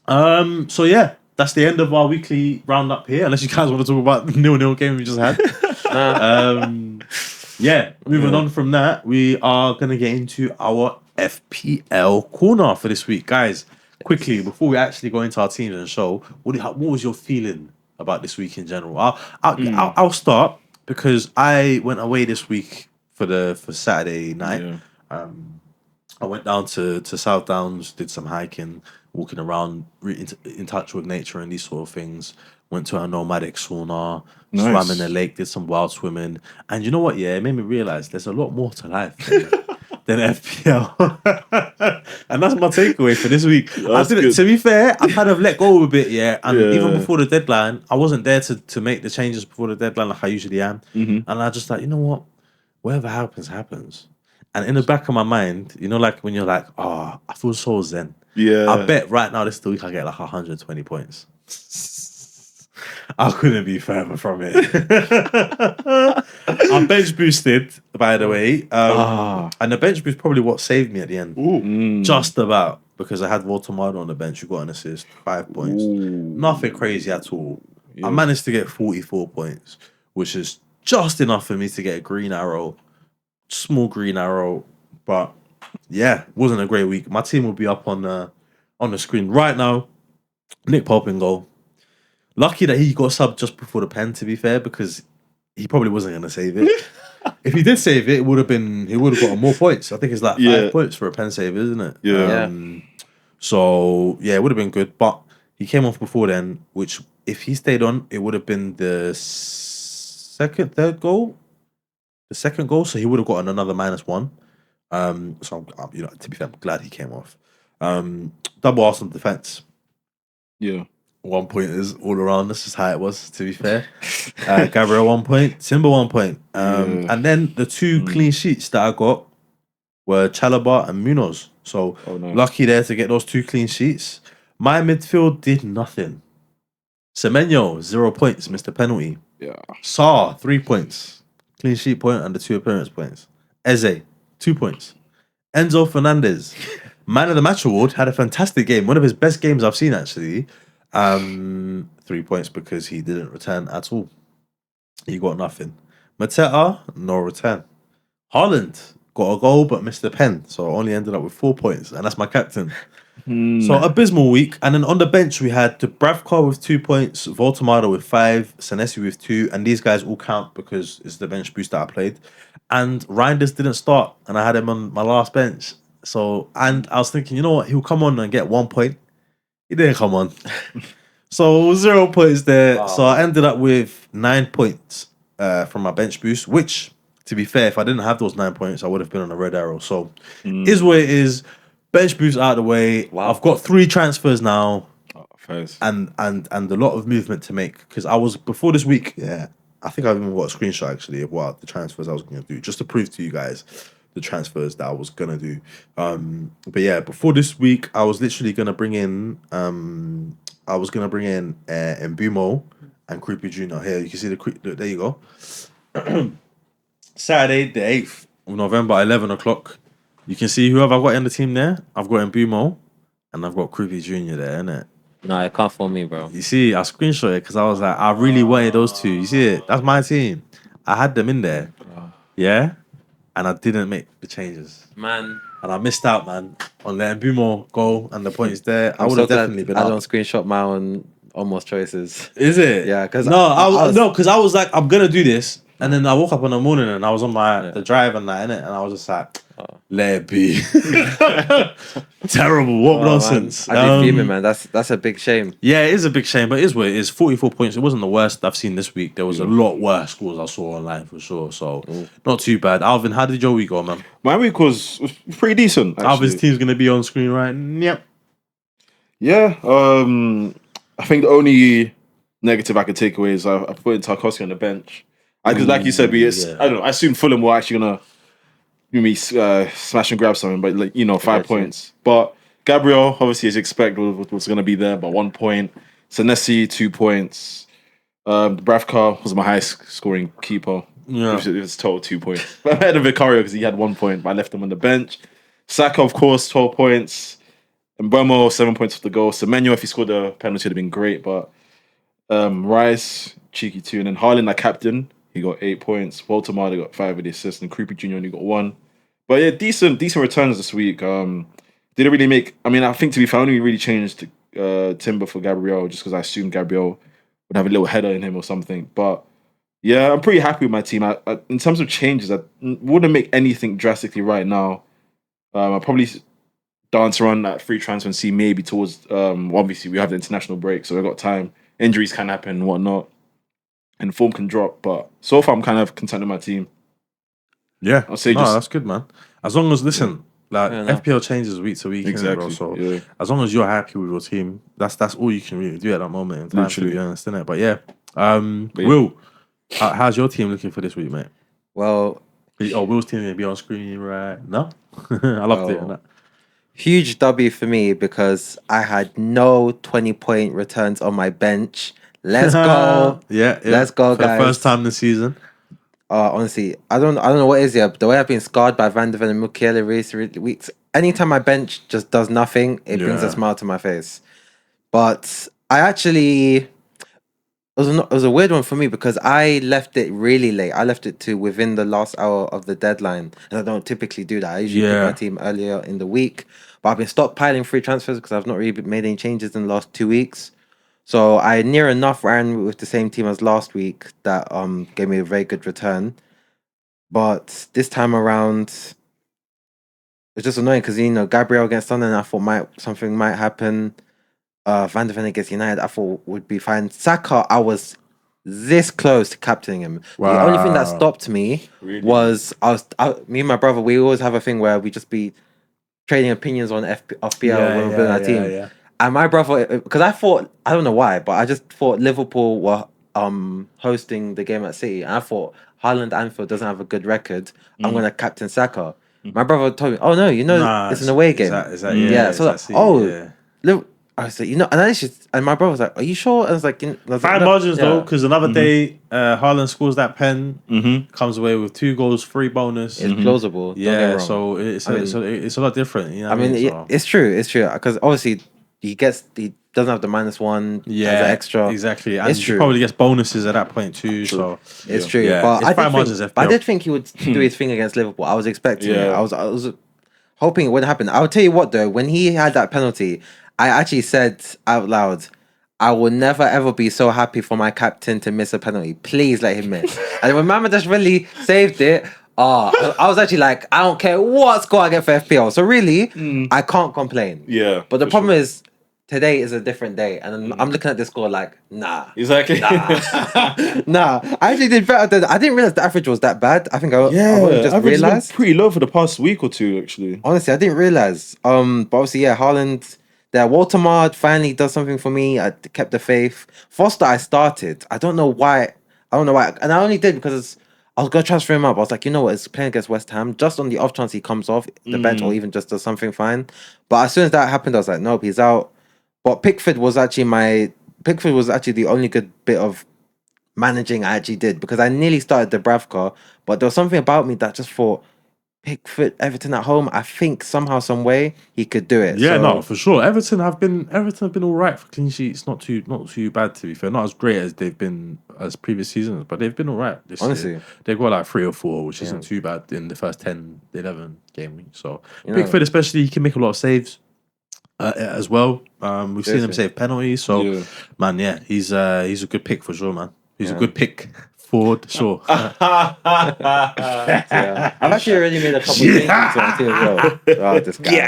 So yeah, that's the end of our weekly roundup here. Unless you guys want to talk about the 0-0 game we just had. Moving on from that, we are going to get into our FPL corner for this week. Guys, quickly, before we actually go into our teams and show, what was your feeling about this week in general? I'll start because I went away this week for Saturday night. I went down to South Downs, did some hiking, walking around, in touch with nature and these sort of things. Went to a nomadic sauna, swam in the lake, did some wild swimming. And you know what? Yeah, it made me realize there's a lot more to life than FPL. And that's my takeaway for this week. To be fair, I kind of let go a bit, And even before the deadline, I wasn't there to make the changes before the deadline like I usually am. And I just like, you know what? Whatever happens, happens. And in the back of my mind, like when you're like, I feel so zen. Yeah. I bet right now this week I get like 120 points. I couldn't be further from it. I'm bench boosted, by the way. And the bench boost probably what saved me at the end. Just about. Because I had Voltamado on the bench who got an assist, 5 points. Nothing crazy at all. Yeah. I managed to get 44 points, which is just enough for me to get a green arrow. Small green arrow. But yeah, wasn't a great week. My team will be up on the screen right now. Nick Pope in goal. Lucky that he got subbed just before the pen, to be fair, because he probably wasn't going to save it. If he did save it, he would have gotten more points. I think it's like 5 points for a pen save, isn't it? Yeah. So, yeah, it would have been good. But he came off before then, which if he stayed on, it would have been the third goal. The second goal, so he would have gotten another -1. So, to be fair, I'm glad he came off. Double Arsenal defense. Yeah. 1 pointers all around. This is how it was, to be fair. Gabriel 1 point, Simba 1 point. And then the two clean sheets that I got were Chalobah and Munoz. So lucky there to get those 2 clean sheets. My midfield did nothing. Semenyo, 0 points, missed a penalty. Yeah. Saar, 3 points. Clean sheet point and the 2 appearance points. Eze, 2 points. Enzo Fernandez, Man of the Match award, had a fantastic game. One of his best games I've seen, actually. 3 points because he didn't return at all. He got nothing. Mateta, no return. Haaland got a goal but missed the pen, so only ended up with 4 points, and that's my captain. So abysmal week. And then on the bench we had Dubravka with 2 points, Voltamado with 5, Senesi with 2, and these guys all count because it's the bench boost that I played. And Reinders didn't start, and I had him on my last bench. And I was thinking, you know what, he'll come on and get 1 point. He didn't come on. So 0 points there. Wow. So I ended up with 9 points from my bench boost, which, to be fair, if I didn't have those 9 points, I would have been on a red arrow. So is what it is. bench boost out of the way. Wow. I've got 3 transfers now. First. And a lot of movement to make because I was before this week. Yeah, I think I've even got a screenshot actually of what the transfers I was going to do, just to prove to you guys the transfers that I was going to do. But yeah, before this week, I was literally going to bring in. I was going to bring in Mbumo and Creepy Junior. Here you can see there you go. Saturday the 8th of November, 11 o'clock. You can see whoever I've got in the team there. I've got Mbumo and I've got Creepy Junior there, innit? No, it can't for me, bro. You see, I screenshot it because I was like, I really wanted those 2. You see it? That's my team. I had them in there. Yeah? And I didn't make the changes. Man. And I missed out, man, on letting Bumo go and the points there. I would have definitely been I up. don't screenshot my own almost choices. Is it? Yeah, because I was like, I'm going to do this. And then I woke up in the morning and I was on the drive and that, innit? And I was just like, let it be. Terrible. What nonsense. Man. I be fuming, man. That's a big shame. Yeah, it is a big shame, but it is what it is. 44 points. It wasn't the worst I've seen this week. There was a lot worse scores I saw online for sure. So not too bad. Alvin, how did your week go, man? My week was pretty decent. Actually. Alvin's team's gonna be on screen right. Yep. Yeah. I think the only negative I could take away is I put in Tarkowski on the bench. Because like you said, I don't know. I assume Fulham were actually gonna smash and grab something, but 5 points. But Gabriel, obviously, as you expect, was going to be there, but 1 point. Senesi, 2 points. Bravka was my highest scoring keeper. Yeah. It was total 2 points. But I had a Vicario because he had 1 point, but I left him on the bench. Saka, of course, 12 points. And Mbeumo, 7 points for the goal. Semenyo, if he scored a penalty, would have been great. But Rice, cheeky 2. And then Haaland, our captain, he got 8 points. Walter Marley got 5 with the assists. And Creepy Jr. only got 1. But yeah, decent returns this week. Didn't really make... I mean, I think to be fair, I only really changed Timber for Gabriel just because I assumed Gabriel would have a little header in him or something. But yeah, I'm pretty happy with my team. In terms of changes, I wouldn't make anything drastically right now. I'll probably dance around that free transfer and see maybe towards... obviously, we have the international break, so we've got time. Injuries can happen and whatnot. And form can drop. But so far, I'm kind of content with my team. Yeah, I'll say that's good, man. As long as Yeah, FPL changes week to week, exactly. Bro, so as long as you're happy with your team, that's all you can really do at that moment in time. Literally. To be honest, innit? But yeah, Will, how's your team looking for this week, mate? Well, Will's team gonna be on screen right now. I loved it. That. Huge W for me because I had no 20-point returns on my bench. Let's go. yeah, Let's go, for guys. The first time this season. Honestly, I don't know what is it. The way I've been scarred by Van der Ven and Mukiele recent weeks. Anytime my bench just does nothing, it brings a smile to my face. But I actually, it was a weird one for me because I left it really late. I left it to within the last hour of the deadline, and I don't typically do that. I usually pick my team earlier in the week, but I've been stockpiling free transfers because I've not really made any changes in the last 2 weeks. So I near enough ran with the same team as last week that gave me a very good return. But this time around, it's just annoying because, Gabriel against Sunderland, I thought something might happen. Van der Ven against United, I thought would be fine. Saka, I was this close to captaining him. Wow. The only thing that stopped me was me and my brother, we always have a thing where we just be trading opinions on FPL when we're building our team. Yeah. And my brother, because I thought, I don't know why, but I just thought Liverpool were hosting the game at City. And I thought Haaland Anfield doesn't have a good record. I'm going to captain Saka. My brother told me, oh no, it's an away game. Is that I was like, and my brother was like, are you sure? And I was like, fine margins though, because another day, Haaland scores that pen, comes away with 2 goals, 3 bonus. It's plausible. Yeah, so it's a lot different. You know it's true. It's true because obviously he doesn't have the -1 as an extra. Exactly. And he probably gets bonuses at that point too. So it's true. Yeah. But I did think he would do his thing against Liverpool. I was expecting it. I was hoping it wouldn't happen. I would tell you what though, when he had that penalty, I actually said out loud, I will never ever be so happy for my captain to miss a penalty. Please let him miss. And when Mamadash really saved it, I was actually like, I don't care what score I get for FPL. So really, I can't complain. Yeah. But the problem is, today is a different day, and I'm looking at the score like, nah. Exactly. Nah. I actually did better than I didn't realize the average was that bad. I think I only just average has been realized. pretty low for the past week or two, actually. Honestly, I didn't realize. But obviously, yeah, Haaland. There, Waltermard finally does something for me. I kept the faith. Foster, I started. I don't know why. And I only did because I was gonna transfer him up. I was like, you know what? It's playing against West Ham. Just on the off chance he comes off the bench or even just does something fine. But as soon as that happened, I was like, nope, he's out. But Pickford was actually the only good bit of managing I actually did because I nearly started the Bravka, but there was something about me that just thought Pickford, Everton at home. I think somehow, some way he could do it. Yeah, So, no, for sure. Everton have been all right for clean sheets. Not too bad, to be fair. Not as great as they've been as previous seasons, but they've been all right this Honestly. year. They've got like 3 or 4, which isn't too bad in the first 10, 11 game week. So Pickford, especially, he can make a lot of saves as well. We've seen him save penalties. So man, he's a good pick for sure, man. He's a good pick. For sure. I've actually already made a couple of changes to my team as well. Oh, this guy.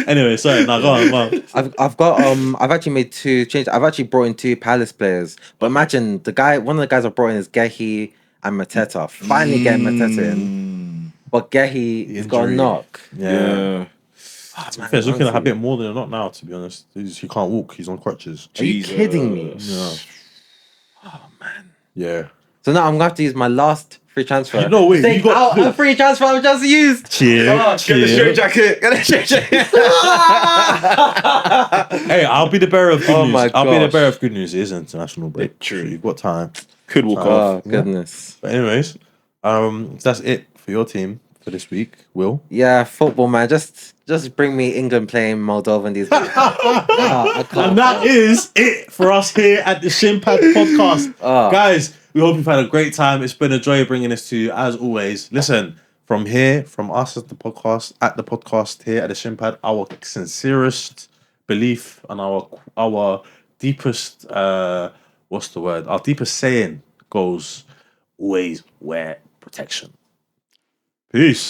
Anyway, sorry, now go on. I've actually made 2 changes. I've actually brought in 2 Palace players. But imagine one of the guys I brought in is Gehi and Mateta. Finally getting Mateta in. But Gehi's got a knock. Yeah. He's looking like a bit more than a knock now, to be honest. He can't walk. He's on crutches. Are you kidding me? Yeah. Oh, man. Yeah. So now I'm going to have to use my last free transfer. No, wait. Take out a free transfer I've just used. Cheer. Get the straight jacket. Hey, I'll be the bearer of good news. I'll be the gosh. bearer of good news. It is international break. True. So you've got time. Could walk off. Oh, goodness. But anyways, that's it for your team for this week, Will. Yeah, football, man. Just bring me England playing Moldovan these days. I can't. And that is it for us here at the Shin Pad podcast. Guys, we hope you had a great time. It's been a joy bringing this to you, as always. Listen, from us at the podcast here at the Shin Pad, our sincerest belief and our deepest, our deepest saying goes, always wear protection. Peace.